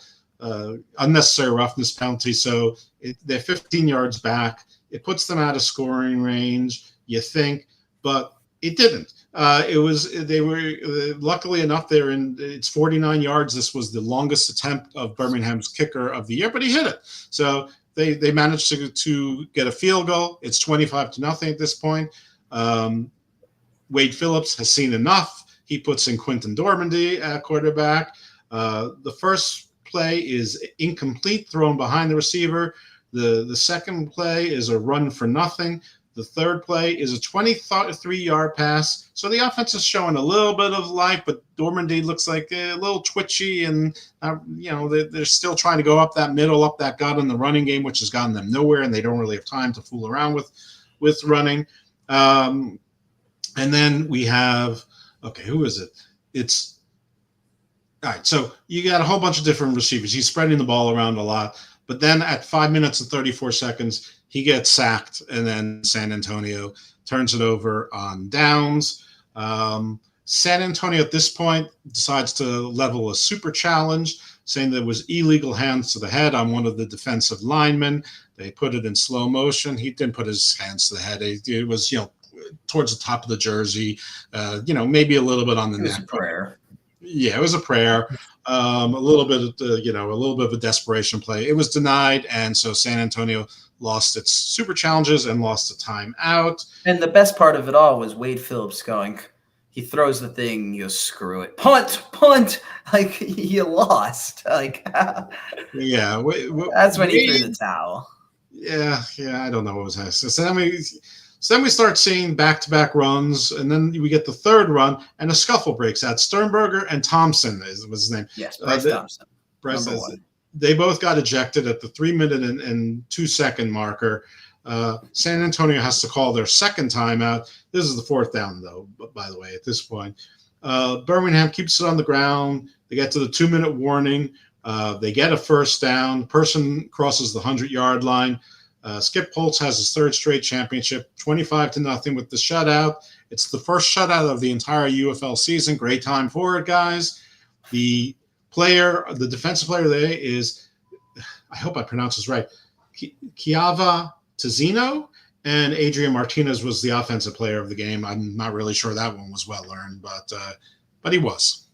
unnecessary roughness penalty. So they're 15 yards back. It puts them out of scoring range, you think, but it didn't. They were luckily enough, it's 49 yards. This was the longest attempt of Birmingham's kicker of the year, but he hit it. So they managed to get a field goal. It's 25-0 at this point. Wade Phillips has seen enough. He puts in Quinton Dormandy at quarterback. The first play is incomplete, thrown behind the receiver. The second play is a run for nothing. The third play is a 23-yard pass. So the offense is showing a little bit of life, but Dormandy looks like a little twitchy, and they're still trying to go up that middle, up that gut in the running game, which has gotten them nowhere, and they don't really have time to fool around with running. And then we have, who is it? It's all right. So you got a whole bunch of different receivers. He's spreading the ball around a lot, but then at 5 minutes and 34 seconds, he gets sacked, and then San Antonio turns it over on downs. San Antonio at this point decides to level a super challenge, saying there was illegal hands to the head on one of the defensive linemen. They put it in slow motion. He didn't put his hands to the head. It was, towards the top of the jersey, maybe a little bit on the neck. It was a prayer. Yeah, it was a prayer. A little bit of a desperation play. It was denied, and so San Antonio lost its super challenges and lost a timeout. And the best part of it all was Wade Phillips he throws the thing, you go, screw it. Punt. Like, you lost. Like, yeah. That's when he threw the towel. Yeah, I don't know what was happening. So then we start seeing back-to-back runs, and then we get the third run, and a scuffle breaks out. Sternberger and Thompson was his name. Yes, Bryce Thompson. Bryce they both got ejected at the 3-minute and 2-second marker. San Antonio has to call their second timeout. This is the fourth down, though, by the way, at this point. Birmingham keeps it on the ground. They get to the 2-minute warning. They get a first down. The person crosses the 100-yard line. Skip Holtz has his third straight championship, 25-0 with the shutout. It's the first shutout of the entire UFL season. Great time for it, guys. The defensive player there is, I hope I pronounce this right, Chiava Tizino, and Adrian Martinez was the offensive player of the game. I'm not really sure that one was well earned, but he was.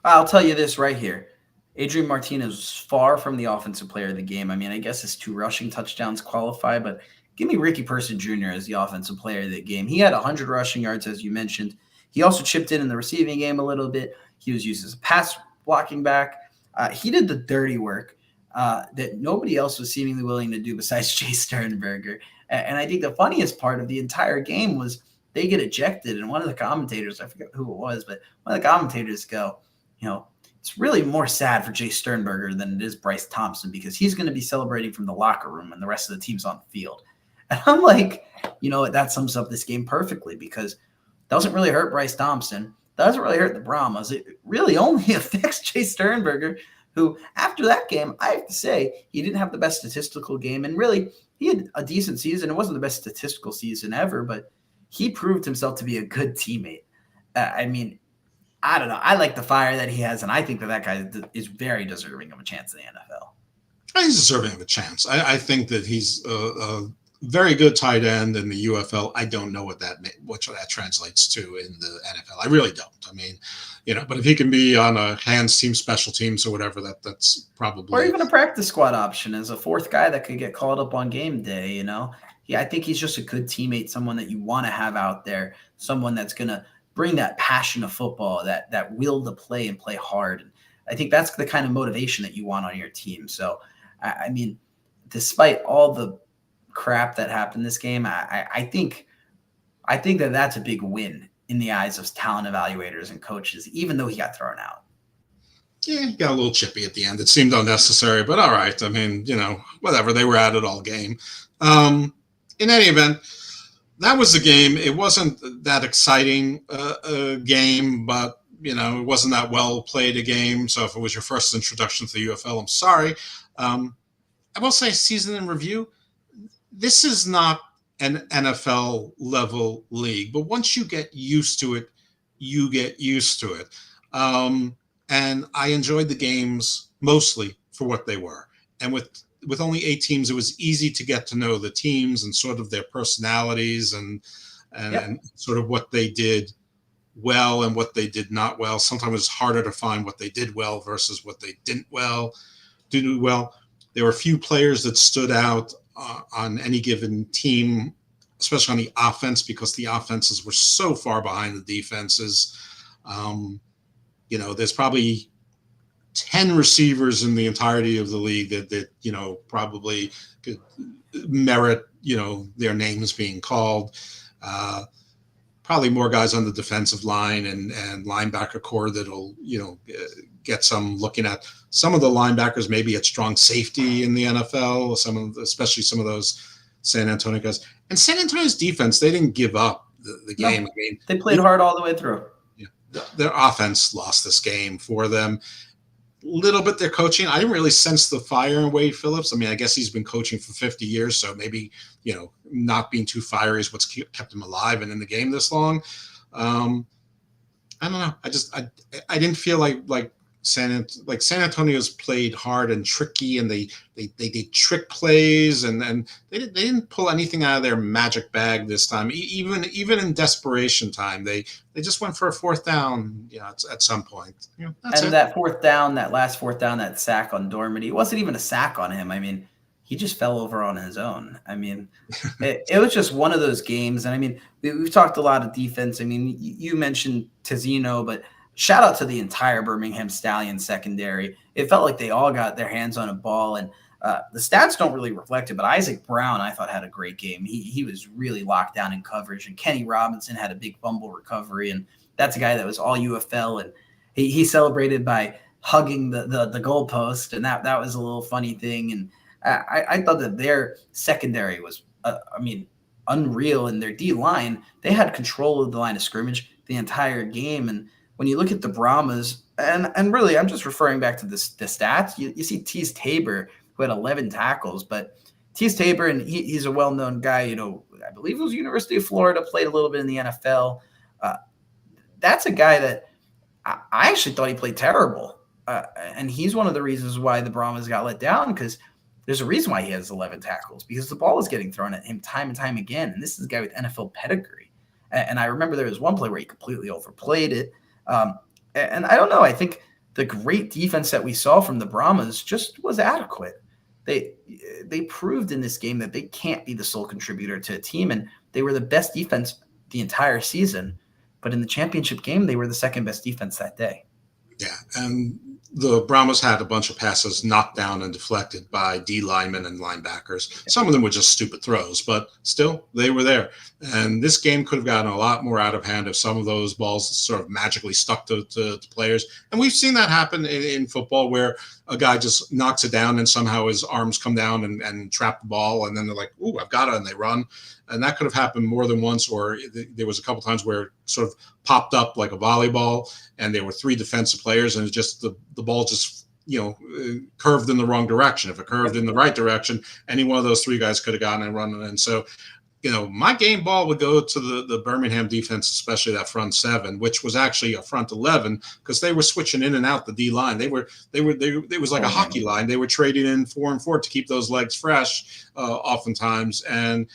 I'll tell you this right here. Adrian Martinez was far from the offensive player of the game. I mean, I guess his 2 rushing touchdowns qualify, but give me Ricky Person Jr. as the offensive player of the game. He had 100 rushing yards, as you mentioned. He also chipped in the receiving game a little bit. He was used as a pass blocking back. He did the dirty work that nobody else was seemingly willing to do besides Jay Sternberger. And I think the funniest part of the entire game was they get ejected, and one of the commentators, I forget who it was, but one of the commentators go, it's really more sad for Jay Sternberger than it is Bryce Thompson, because he's going to be celebrating from the locker room and the rest of the team's on the field. And I'm like, that sums up this game perfectly, because it doesn't really hurt Bryce Thompson, doesn't really hurt the Brahmas. It really only affects Jay Sternberger, who after that game, I have to say, he didn't have the best statistical game. And really, he had a decent season. It wasn't the best statistical season ever, but he proved himself to be a good teammate. I don't know. I like the fire that he has, and I think that guy is very deserving of a chance in the NFL. He's deserving of a chance. I think that he's a very good tight end in the UFL. I don't know what that translates to in the NFL. I really don't. But if he can be on a hands team, special teams, or whatever, that's probably, or even a practice squad option as a fourth guy that could get called up on game day. I think he's just a good teammate, someone that you want to have out there, someone that's going to bring that passion of football, that will to play and play hard. And I think that's the kind of motivation that you want on your team. So, despite all the crap that happened this game, I think that that's a big win in the eyes of talent evaluators and coaches, even though he got thrown out. Yeah, he got a little chippy at the end. It seemed unnecessary, but all right. Whatever. They were at it all game. In any event, that was the game. It wasn't that exciting a game, but, it wasn't that well played a game. So if it was your first introduction to the UFL, I'm sorry. I will say, season in review, this is not an NFL level league, but once you get used to it, you get used to it. And I enjoyed the games mostly for what they were. And with only 8 teams, it was easy to get to know the teams and sort of their personalities and sort of what they did well and what they did not well. Sometimes it's harder to find what they did well versus what they didn't do well. There were a few players that stood out on any given team, especially on the offense, because the offenses were so far behind the defenses. There's probably 10 receivers in the entirety of the league that probably could merit, their names being called. Probably more guys on the defensive line and linebacker core that'll, get some looking at. Some of the linebackers maybe at strong safety in the NFL, especially some of those San Antonio guys. And San Antonio's defense, they didn't give up the game. No, they played hard all the way through. Yeah, their offense lost this game for them. Little bit their coaching. I didn't really sense the fire in Wade Phillips. I guess he's been coaching for 50 years, so maybe, not being too fiery is what's kept him alive and in the game this long. I don't know. I didn't feel like San Antonio's played hard and tricky, and they did trick plays, and they didn't pull anything out of their magic bag this time. Even in desperation time, they just went for a fourth down, at some point. That's it. That fourth down, that last fourth down, that sack on Dormady, it wasn't even a sack on him. He just fell over on his own. It was just one of those games. And we've talked a lot of defense. You mentioned Tizino, but shout out to the entire Birmingham Stallions secondary. It felt like they all got their hands on a ball, and the stats don't really reflect it, but Isaac Brown, I thought, had a great game. He was really locked down in coverage, and Kenny Robinson had a big fumble recovery, and that's a guy that was all UFL, and he celebrated by hugging the goalpost, and that was a little funny thing. And I thought that their secondary was, unreal, and their D-line, they had control of the line of scrimmage the entire game. And when you look at the Brahmas, and really, I'm just referring back to the stats. You see Tease Tabor, who had 11 tackles, but Tease Tabor, and he's a well-known guy. I believe it was University of Florida, played a little bit in the NFL. That's a guy that I actually thought he played terrible, and he's one of the reasons why the Brahmas got let down, because there's a reason why he has 11 tackles, because the ball was getting thrown at him time and time again, and this is a guy with NFL pedigree. And I remember there was one play where he completely overplayed it. And I don't know. I think the great defense that we saw from the Brahmas just was adequate. They proved in this game that they can't be the sole contributor to a team, and they were the best defense the entire season. But in the championship game, they were the second best defense that day. Yeah, and the Brahmas had a bunch of passes knocked down and deflected by D linemen and linebackers. Some of them were just stupid throws, but still, they were there. And this game could have gotten a lot more out of hand if some of those balls sort of magically stuck to players. And we've seen that happen in football where a guy just knocks it down and somehow his arms come down and trap the ball. And then they're like, ooh, I've got it. And they run. And that could have happened more than once, or there was a couple times where it sort of popped up like a volleyball and there were 3 defensive players and it just the ball just curved in the wrong direction. If it curved in the right direction, any one of those 3 guys could have gotten and run. And so, my game ball would go to the Birmingham defense, especially that front 7, which was actually a front 11 because they were switching in and out the D line. It was like a hockey line. They were trading in 4 and 4 to keep those legs fresh, oftentimes. And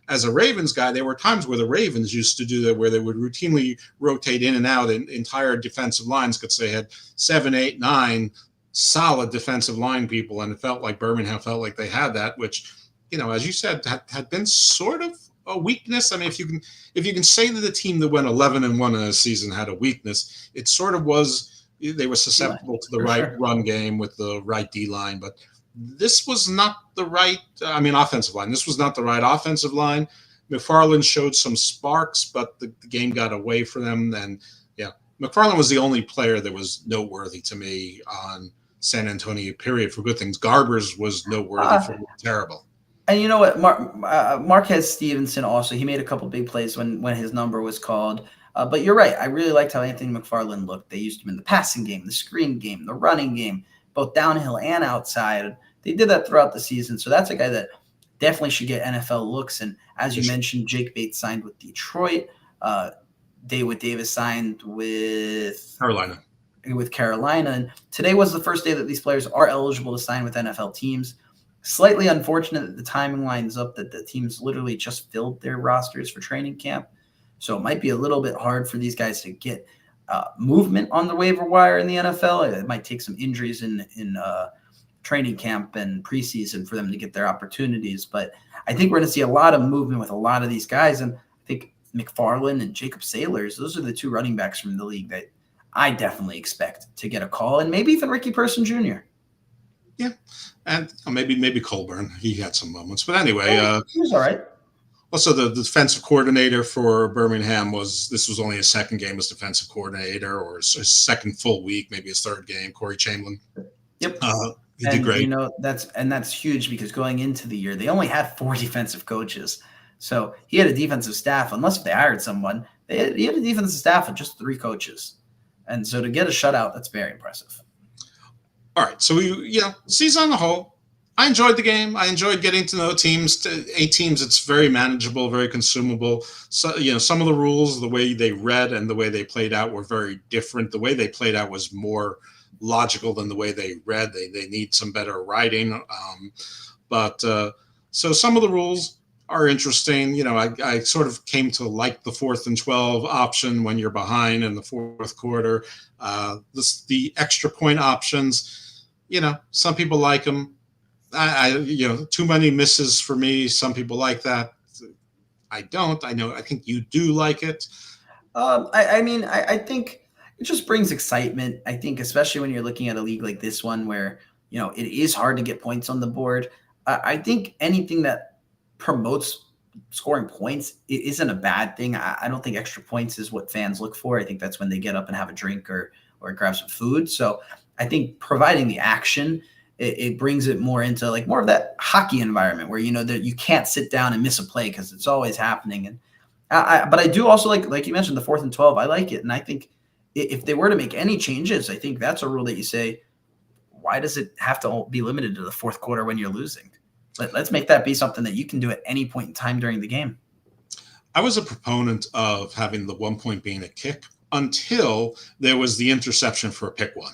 as a Ravens guy, there were times where the Ravens used to do that, where they would routinely rotate in and out in entire defensive lines because they had 7, 8, 9 solid defensive line people, and it felt like Birmingham felt like they had that, which, as you said, had been sort of a weakness. I mean, if you can say that the team that went 11-1 in a season had a weakness, it sort of was they were susceptible to the right run game with the right D line, but this was not the right, offensive line. This was not the right offensive line. McFarland showed some sparks, but the game got away from them. And McFarland was the only player that was noteworthy to me on San Antonio, period, for good things. Garbers was noteworthy for terrible. And you know what, Marquez Stevenson also, he made a couple big plays when his number was called. But you're right. I really liked how Anthony McFarland looked. They used him in the passing game, the screen game, the running game, both downhill and outside. They did that throughout the season. So that's a guy that definitely should get NFL looks. And as you mentioned, Jake Bates signed with Detroit. David Davis signed with Carolina. And today was the first day that these players are eligible to sign with NFL teams. Slightly unfortunate that the timing lines up that the teams literally just filled their rosters for training camp. So it might be a little bit hard for these guys to get movement on the waiver wire in the NFL. It might take some injuries in training camp and preseason for them to get their opportunities. But I think we're going to see a lot of movement with a lot of these guys. And I think McFarland and Jacob Sailors, those are the 2 running backs from the league that I definitely expect to get a call, and maybe even Ricky Person Jr. Yeah, and maybe Colburn. He had some moments, but anyway, he was all right. Also, the defensive coordinator for Birmingham this was only his 2nd game as defensive coordinator, or his 2nd full week, maybe his 3rd game. Corey Chamberlain. Yep, he did great. That's huge because going into the year, they only had 4 defensive coaches, so he had a defensive staff. Unless they hired someone, he had a defensive staff of just 3 coaches, and so to get a shutout, that's very impressive. All right, so season on the whole, I enjoyed the game. I enjoyed getting to know teams. 8 teams, it's very manageable, very consumable. So some of the rules, the way they read and the way they played out were very different. The way they played out was more logical than the way they read. They need some better writing. So some of the rules are interesting. I sort of came to like the 4th and 12 option when you're behind in the 4th quarter. The extra point options. Some people like them. Too many misses for me. Some people like that. I don't. I think you do like it. I think it just brings excitement. I think especially when you're looking at a league like this one where, it is hard to get points on the board. I think anything that promotes scoring points isn't a bad thing. I don't think extra points is what fans look for. I think that's when they get up and have a drink or grab some food. So I think providing the action, it brings it more into like more of that hockey environment where, that you can't sit down and miss a play because it's always happening. And but I do also like you mentioned, the 4th and 12. I like it. And I think if they were to make any changes, I think that's a rule that you say, why does it have to be limited to the 4th quarter when you're losing? Let's make that be something that you can do at any point in time during the game. I was a proponent of having the 1 point being a kick until there was the interception for a pick 1.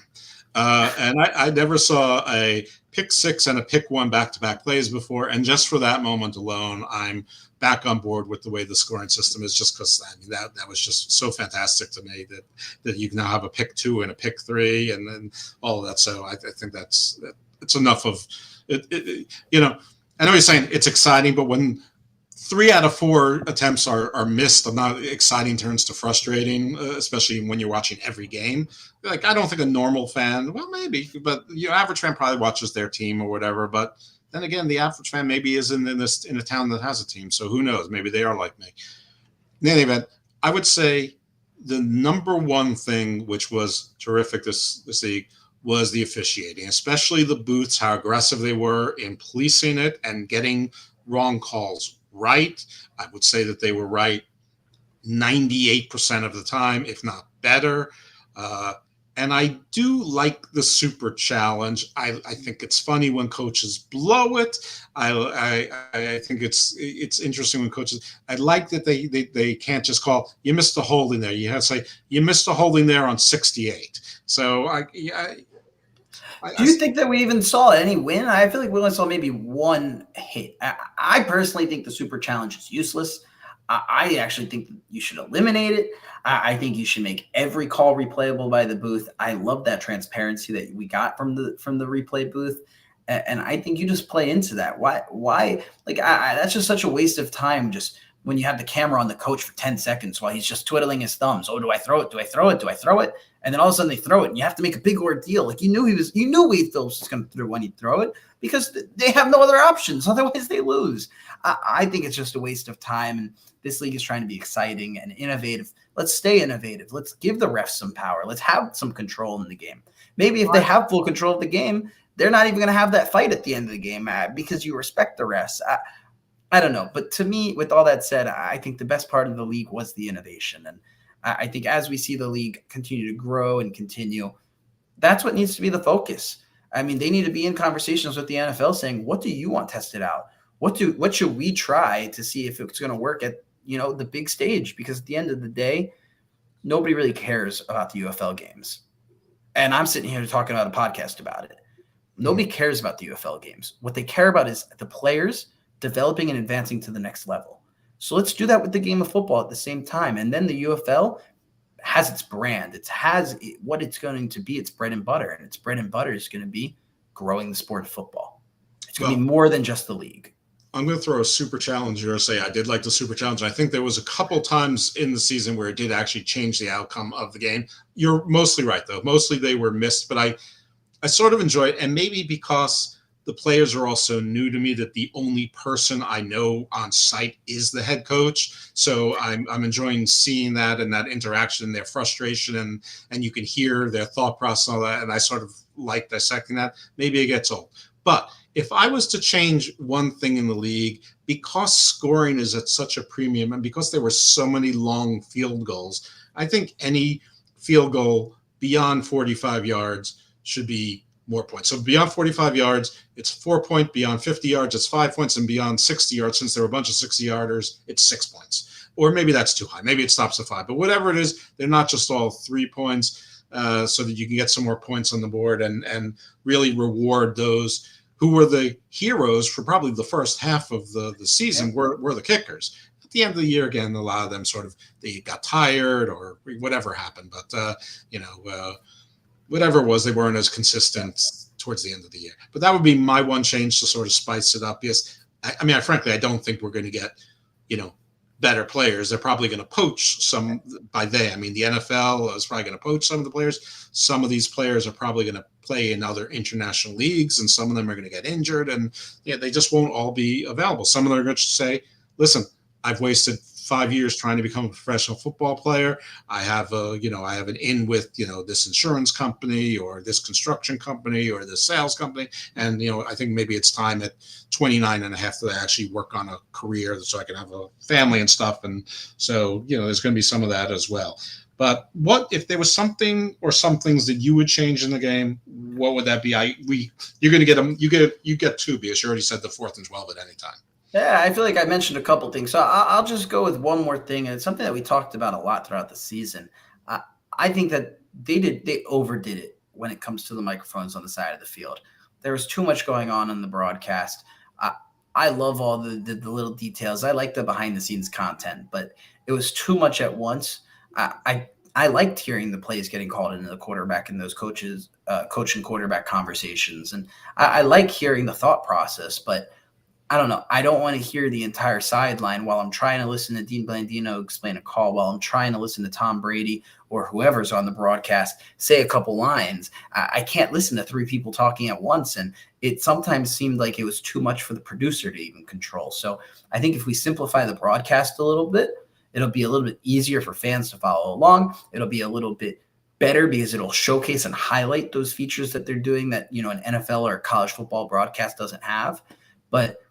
And I never saw a pick 6 and a pick 1 back-to-back plays before. And just for that moment alone, I'm back on board with the way the scoring system is, just because that was just so fantastic to me that you can now have a pick 2 and a pick 3 and then all of that. So I think it's enough of it. I know you're saying it's exciting, but when 3 out of 4 attempts are missed. I'm not exciting turns to frustrating, especially when you're watching every game. Like, I don't think a normal fan, well, maybe, but your average fan probably watches their team or whatever. But then again, the average fan maybe isn't in a town that has a team, so who knows? Maybe they are like me. In any event, I would say the number one thing which was terrific this league was the officiating, especially the booths, how aggressive they were in policing it and getting wrong calls right. I would say that they were right 98% of the time, if not better. And I do like the super challenge. I think it's funny when coaches blow it. I think it's interesting when coaches. I like that they can't just call, you missed a holding there. You have to say, you missed a holding there on 68. So do you think that we even saw any win? I feel like we only saw maybe one hit. I personally think the super challenge is useless. I actually think you should eliminate it. I think you should make every call replayable by the booth. I love that transparency that we got from the replay booth. And I think you just play into that. Why? Like, that's just such a waste of time. Just when you have the camera on the coach for 10 seconds while he's just twiddling his thumbs. Oh, do I throw it? Do I throw it? Do I throw it? And then all of a sudden they throw it and you have to make a big ordeal. Like, you knew Wade Phillips was going to throw when he'd throw it because they have no other options. Otherwise they lose. I think it's just a waste of time. And this league is trying to be exciting and innovative. Let's stay innovative. Let's give the refs some power. Let's have some control in the game. Maybe if they have full control of the game, they're not even going to have that fight at the end of the game because you respect the refs. I don't know. But to me, with all that said, I think the best part of the league was the innovation. And I think as we see the league continue to grow and continue, that's what needs to be the focus. I mean, they need to be in conversations with the NFL saying, what do you want tested out? What should we try to see if it's going to work at, the big stage? Because at the end of the day, nobody really cares about the UFL games. And I'm sitting here talking about a podcast about it. Nobody cares about the UFL games. What they care about is the players developing and advancing to the next level. So let's do that with the game of football at the same time. And then the UFL has its brand. It has what it's going to be, its bread and butter. And its bread and butter is going to be growing the sport of football. It's going to be more than just the league. I'm going to throw a super challenge here and say I did like the super challenge. I think there was a couple times in the season where it did actually change the outcome of the game. You're mostly right, though. Mostly they were missed, but I sort of enjoy it. And maybe because the players are also new to me, that the only person I know on site is the head coach. So I'm enjoying seeing that and that interaction, their frustration, and you can hear their thought process and all that. And I sort of like dissecting that. Maybe it gets old. But if I was to change one thing in the league, because scoring is at such a premium and because there were so many long field goals, I think any field goal beyond 45 yards should be more points. So beyond 45 yards, it's 4 points. Beyond 50 yards, it's 5 points. And beyond 60 yards, since there were a bunch of 60-yarders, it's 6 points. Or maybe that's too high. Maybe it stops at 5. But whatever it is, they're not just all 3 points, so that you can get some more points on the board and really reward those who were the heroes for probably the first half of the season were the kickers. At the end of the year, again, a lot of them they got tired or whatever happened. But, whatever it was, they weren't as consistent towards the end of the year. But that would be my one change to sort of spice it up. Yes, frankly, I don't think we're going to get, better players. They're probably going to poach some by they. I mean, the NFL is probably going to poach some of the players. Some of these players are probably going to play in other international leagues, and some of them are going to get injured, and they just won't all be available. Some of them are going to say, listen, I've wasted 5 years trying to become a professional football player. I have an in with, this insurance company or this construction company or this sales company. And, I think maybe it's time at 29 and a half that I actually work on a career so I can have a family and stuff. And so, there's going to be some of that as well. But what if there was something or some things that you would change in the game? What would that be? You're going to get them. You get two because you already said the 4th and 12 at any time. Yeah, I feel like I mentioned a couple things. So I'll just go with one more thing. And it's something that we talked about a lot throughout the season. I think that they overdid it when it comes to the microphones on the side of the field. There was too much going on in the broadcast. I love all the little details. I like the behind the scenes content, but it was too much at once. I liked hearing the plays getting called into the quarterback and those coach and quarterback conversations. And I like hearing the thought process, but I don't know. I don't want to hear the entire sideline while I'm trying to listen to Dean Blandino explain a call, while I'm trying to listen to Tom Brady or whoever's on the broadcast say a couple lines. I can't listen to three people talking at once. And it sometimes seemed like it was too much for the producer to even control. So I think if we simplify the broadcast a little bit, it'll be a little bit easier for fans to follow along. It'll be a little bit better because it'll showcase and highlight those features that they're doing that, an NFL or college football broadcast doesn't have. But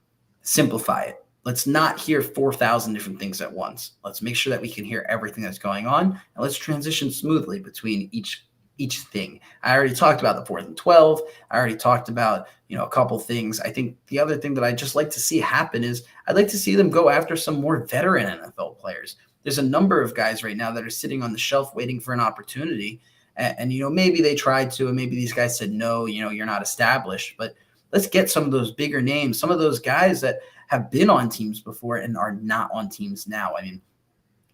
simplify it. Let's not hear 4,000 different things at once. Let's make sure that we can hear everything that's going on, and let's transition smoothly between each thing. I already talked about the 4th and 12. I already talked about, a couple things. I think the other thing that I'd just like to see happen is I'd like to see them go after some more veteran NFL players. There's a number of guys right now that are sitting on the shelf waiting for an opportunity. And maybe they tried to, and maybe these guys said, no, you're not established, but let's get some of those bigger names, some of those guys that have been on teams before and are not on teams now. I mean,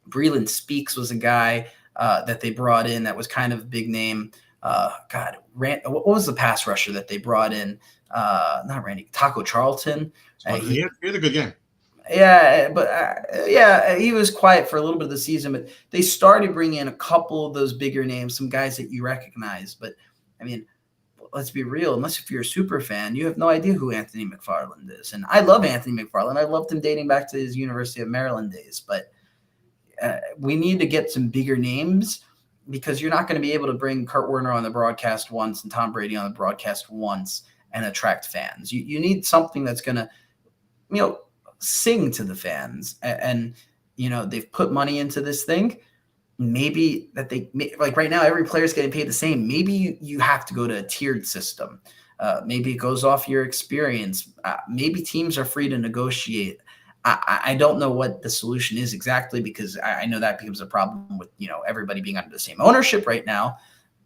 Breland Speaks was a guy that they brought in that was kind of a big name. What was the pass rusher that they brought in? Not Randy, Taco Charlton. He had a good game. Yeah, but he was quiet for a little bit of the season, but they started bringing in a couple of those bigger names, some guys that you recognize. But, I mean, let's be real, unless if you're a super fan, you have no idea who Anthony McFarland is. And I love Anthony McFarland. I loved him dating back to his University of Maryland days. But we need to get some bigger names because you're not going to be able to bring Kurt Warner on the broadcast once and Tom Brady on the broadcast once and attract fans. You need something that's going to, sing to the fans. And they've put money into this thing. Maybe that like right now, every player is getting paid the same. Maybe you have to go to a tiered system. Maybe it goes off your experience. Maybe teams are free to negotiate. I don't know what the solution is exactly because I know that becomes a problem with, everybody being under the same ownership right now,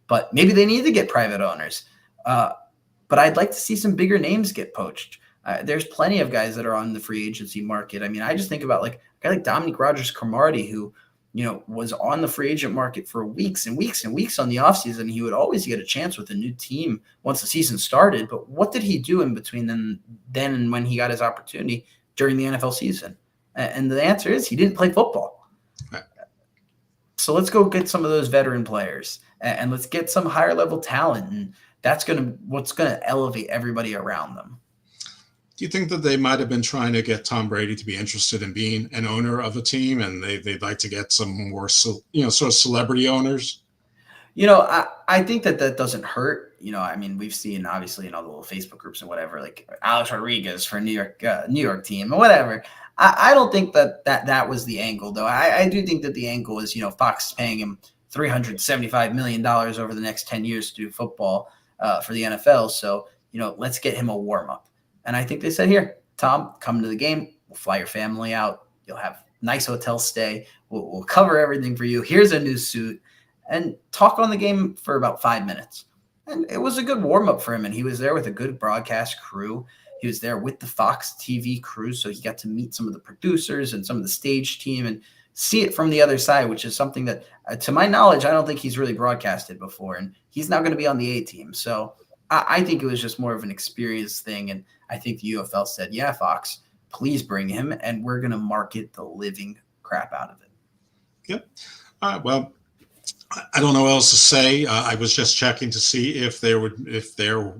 but maybe they need to get private owners. But I'd like to see some bigger names get poached. There's plenty of guys that are on the free agency market. I mean, I just think about like a guy like Dominique Rodgers-Cromartie, who, was on the free agent market for weeks and weeks and weeks on the offseason. He would always get a chance with a new team once the season started. But what did he do in between then and when he got his opportunity during the NFL season? And the answer is he didn't play football. Right. So let's go get some of those veteran players and let's get some higher level talent. And that's what's going to elevate everybody around them. Do you think that they might have been trying to get Tom Brady to be interested in being an owner of a team, and they'd like to get some more, sort of celebrity owners? I think that doesn't hurt. I mean, we've seen obviously in all the little Facebook groups and whatever, like Alex Rodriguez for New York team or whatever. I don't think that was the angle, though. I do think that the angle is, Fox is paying him $375 million over the next 10 years to do football for the NFL. So, let's get him a warm up. And I think they said, here, Tom, come to the game. We'll fly your family out. You'll have nice hotel stay. We'll cover everything for you. Here's a new suit. And talk on the game for about 5 minutes. And it was a good warm-up for him. And he was there with a good broadcast crew. He was there with the Fox TV crew. So he got to meet some of the producers and some of the stage team and see it from the other side, which is something that, to my knowledge, I don't think he's really broadcasted before. And he's now going to be on the A team. So I think it was just more of an experience thing. And I think the UFL said, yeah, Fox, please bring him. And we're going to market the living crap out of it. Yep. All right. Well, I don't know what else to say. I was just checking to see if there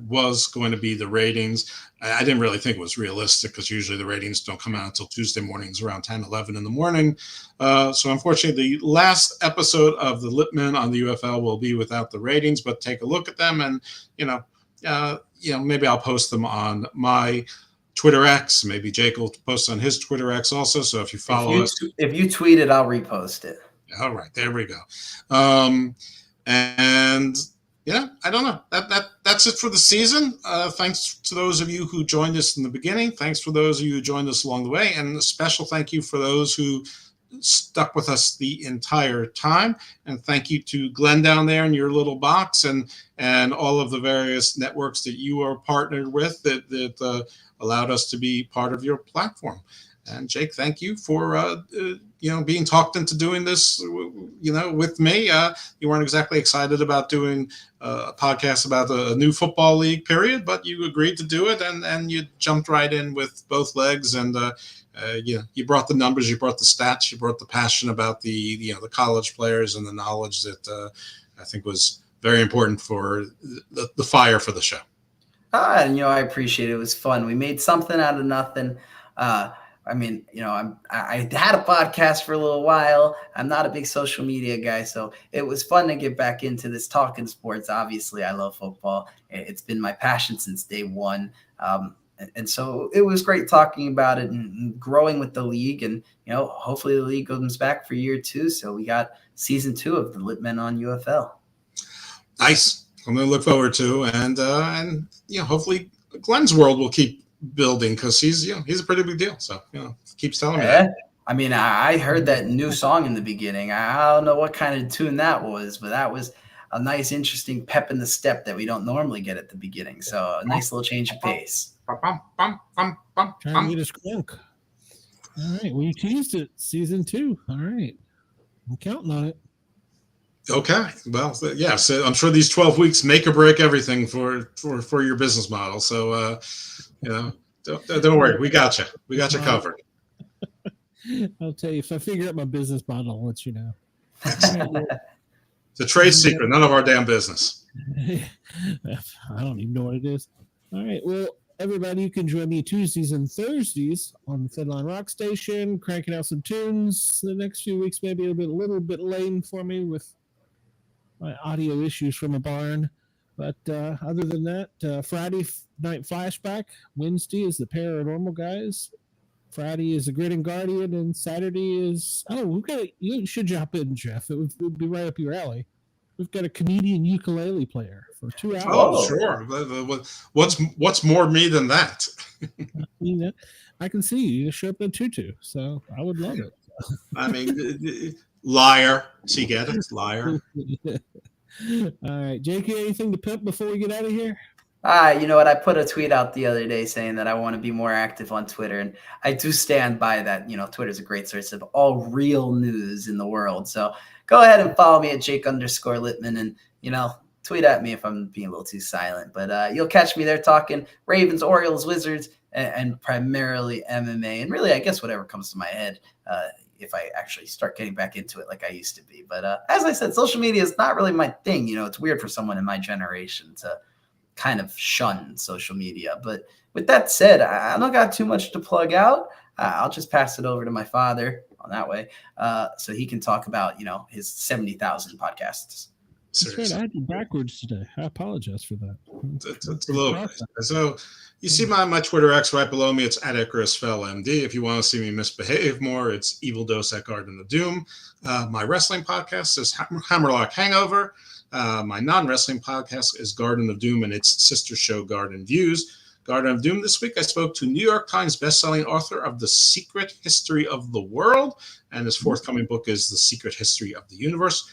was going to be the ratings. I didn't really think it was realistic because usually the ratings don't come out until Tuesday mornings around 10, 11 in the morning. So unfortunately, the last episode of the LIPP MEN on the UFL will be without the ratings, but take a look at them and, maybe I'll post them on my Twitter X. Maybe Jake will post on his Twitter X also. So if you follow us. If you tweet it, I'll repost it. All right, there we go. And yeah, I don't know. That's it for the season. Thanks to those of you who joined us in the beginning. Thanks for those of you who joined us along the way. And a special thank you for those who stuck with us the entire time. And thank you to Glenn down there in your little box and all of the various networks that you are partnered with that allowed us to be part of your platform. And Jake, thank you for being talked into doing this, with me. You weren't exactly excited about doing a podcast about a new football league, period, but you agreed to do it, and you jumped right in with both legs, and you brought the numbers, you brought the stats, you brought the passion about the college players and the knowledge that I think was very important for the fire for the show. And I appreciate it. It was fun. We made something out of nothing. I had a podcast for a little while. I'm not a big social media guy, so it was fun to get back into this talking sports. Obviously, I love football. It's been my passion since day one. And so it was great talking about it and growing with the league. And, hopefully the league comes back for year 2. So we got season 2 of the LIPP MEN on UFL. Nice. I'm going to look forward to, and hopefully Glenn's world will keep building, because he's a pretty big deal. So keeps telling me that. I mean, I heard that new song in the beginning. I don't know what kind of tune that was, but that was a nice, interesting pep in the step that we don't normally get at the beginning. So a nice little change of pace. Trying to get us crunk. All right, well, you teased it, season 2. All right, I'm counting on it. Okay, well, yeah. So I'm sure these 12 weeks make or break everything for your business model. So don't worry, we got you. We got you covered. I'll tell you, if I figure out my business model, I'll let you know. It's a trade secret, none of our damn business. I don't even know what it is. All right, well, everybody, you can join me Tuesdays and Thursdays on the Fedline Rock Station, cranking out some tunes. The next few weeks maybe a little bit lame for me with my audio issues from a barn. But other than that, Friday night flashback. Wednesday is the Paranormal Guys. Friday is the Grid and Guardian, and Saturday is you should jump in, Jeff. It would be right up your alley. We've got a comedian ukulele player for 2 hours. Oh, sure. What's more me than that? I can see you show up in tutu, so I would love it. I mean, liar. So you get it? Liar. All right, Jake, anything to pimp before we get out of here? You know what? I put a tweet out the other day saying that I want to be more active on Twitter, and I do stand by that. Twitter is a great source of all real news in the world. So go ahead and follow me at Jake_Lippman, and tweet at me if I'm being a little too silent. But you'll catch me there talking Ravens, Orioles, Wizards, and primarily MMA, and really, I guess whatever comes to my head. If I actually start getting back into it like I used to be. But as I said, social media is not really my thing. It's weird for someone in my generation to kind of shun social media. But with that said, I don't got too much to plug out. I'll just pass it over to my father on that way, so he can talk about, his 70,000 podcasts. Right, I had you backwards today. I apologize for that. It's a little bit. So you see my Twitter X right below me. It's at IcarusFellMD. If you want to see me misbehave more, it's Evil Dose at Garden of Doom. My wrestling podcast is Hammerlock Hangover. My non-wrestling podcast is Garden of Doom and its sister show Garden Views. Garden of Doom this week, I spoke to New York Times bestselling author of The Secret History of the World, and his forthcoming book is The Secret History of the Universe.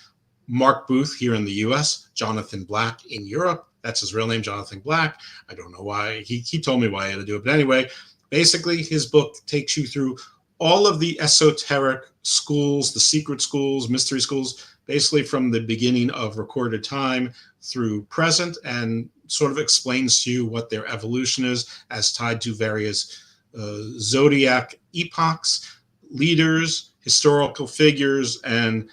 Mark Booth here in the U.S., Jonathan Black in Europe. That's his real name, Jonathan Black. I don't know why. He told me why I had to do it. But anyway, basically his book takes you through all of the esoteric schools, the secret schools, mystery schools, basically from the beginning of recorded time through present, and sort of explains to you what their evolution is as tied to various zodiac epochs, leaders, historical figures, and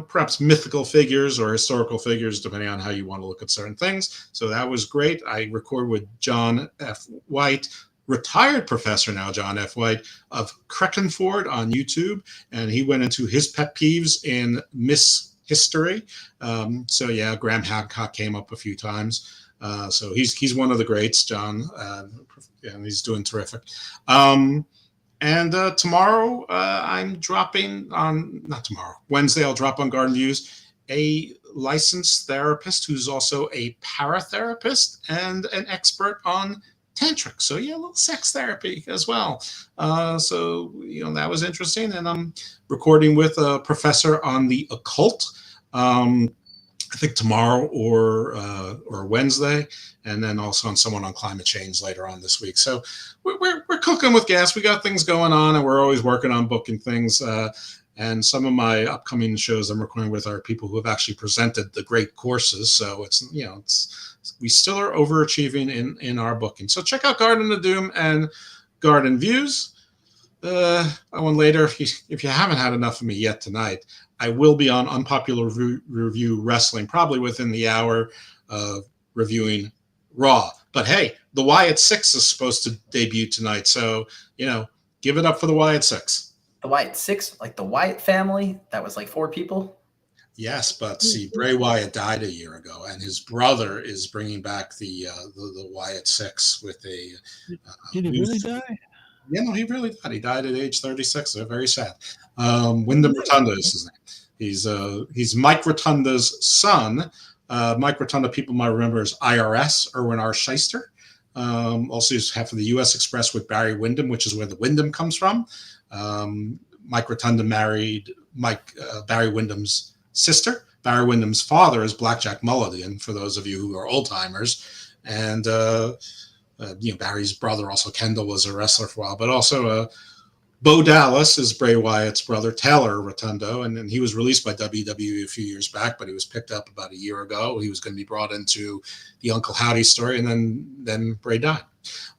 perhaps mythical figures or historical figures, depending on how you want to look at certain things. So that was great. I recorded with John F. White, retired professor now, John F. White of Creckenford on YouTube, and he went into his pet peeves in Miss History. So yeah, Graham Hancock came up a few times. So he's one of the greats, John, and he's doing terrific. And tomorrow I'm dropping on, not tomorrow, Wednesday I'll drop on Garden Views a licensed therapist who's also a paratherapist and an expert on tantric. So yeah, a little sex therapy as well. So, that was interesting. And I'm recording with a professor on the occult. I think tomorrow or Wednesday, and then also on someone on climate change later on this week. So we're cooking with gas. We got things going on, and we're always working on booking things. And some of my upcoming shows I'm recording with are people who have actually presented the great courses. So it's we still are overachieving in our booking. So check out Garden of Doom and Garden Views. I want later, if you haven't had enough of me yet tonight, I will be on Unpopular Review Wrestling, probably within the hour of reviewing Raw. But hey, the Wyatt Six is supposed to debut tonight, so give it up for the Wyatt Six. The Wyatt Six, like the Wyatt family, that was like 4 people. Yes, but see, Bray Wyatt died a year ago, and his brother is bringing back the Wyatt Six with a. Did he really die? Yeah, no, he really died. He died at age 36. So very sad. Wyndham Rotunda is his name. He's Mike Rotunda's son. Mike Rotunda, people might remember as IRS, Erwin R. Shyster. Also, he's half of the U.S. Express with Barry Windham, which is where the Windham comes from. Mike Rotunda married Barry Windham's sister. Barry Windham's father is Blackjack Mulligan, for those of you who are old timers. And Barry's brother, also Kendall, was a wrestler for a while, but also Bo Dallas is Bray Wyatt's brother, Taylor Rotundo, and then he was released by WWE a few years back, but he was picked up about a year ago. He was going to be brought into the Uncle Howdy story, and then Bray died.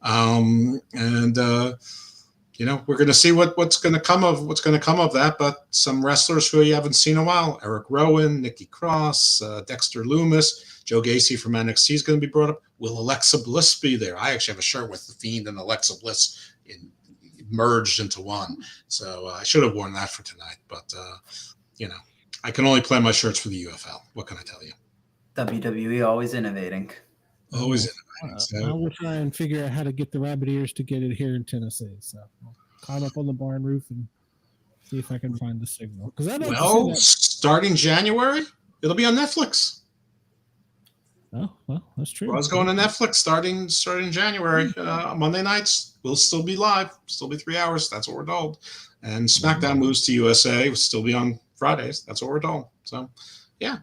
We're going to see what's going to come of that. But some wrestlers who you haven't seen in a while: Eric Rowan, Nikki Cross, Dexter Loomis, Joe Gacy from NXT is going to be brought up. Will Alexa Bliss be there? I actually have a shirt with The Fiend and Alexa Bliss merged into one. So I should have worn that for tonight. But, I can only play my shirts for the UFL. What can I tell you? WWE always innovating. Always innovating. So. I will try and figure out how to get the rabbit ears to get it here in Tennessee. So I'll climb up on the barn roof and see if I can find the signal. Starting January, it'll be on Netflix. Oh, well, that's true. I was going to Netflix starting January. Monday nights will still be live, still be 3 hours. That's what we're told. And SmackDown moves to USA, will still be on Fridays. That's what we're told. So, yeah.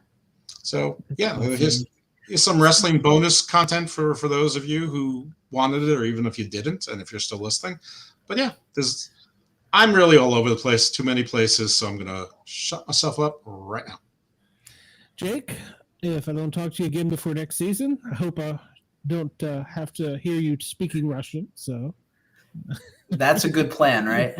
Here's some wrestling bonus content for those of you who wanted it, or even if you didn't, and if you're still listening. But yeah, I'm really all over the place, too many places, so I'm going to shut myself up right now. Jake, if I don't talk to you again before next season, I hope I don't have to hear you speaking Russian. So that's a good plan, right?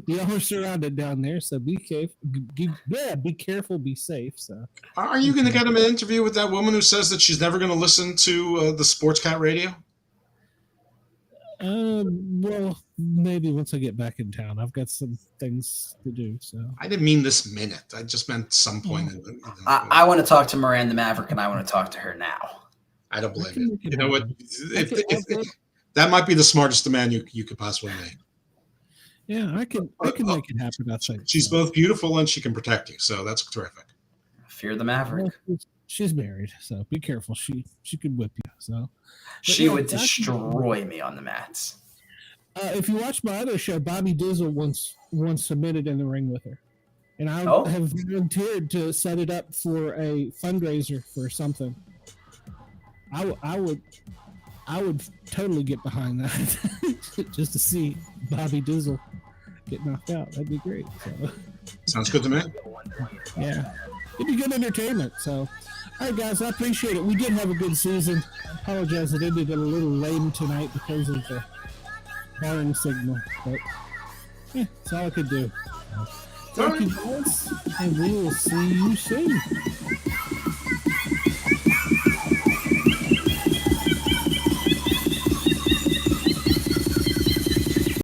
Y'all are surrounded down there, so be careful. Be careful. Be safe. So, are you going to get him an interview with that woman who says that she's never going to listen to the Sportscat radio? Well, maybe once I get back in town. I've got some things to do. So I didn't mean this minute. I just meant some point. I want to talk to Miranda Maverick, and I want to talk to her now. I don't blame you. You know what? That might be the smartest demand you could possibly make. Yeah, I can make it happen. I think she's both beautiful and she can protect you, so that's terrific. Fear the Maverick. Well, she's married, so be careful. She could whip you. So she would destroy me on the mats. If you watch my other show, Bobby Dizzle once submitted in the ring with her, and I have volunteered to set it up for a fundraiser for something. I would totally get behind that just to see Bobby Dizzle get knocked out. That'd be great. So. Sounds good to me. Yeah, it'd be good entertainment. So, all right, guys, I appreciate it. We did have a good season. I apologize it ended a little lame tonight because of the barn signal, but that's all I could do. Thank you, guys, and we will see you soon.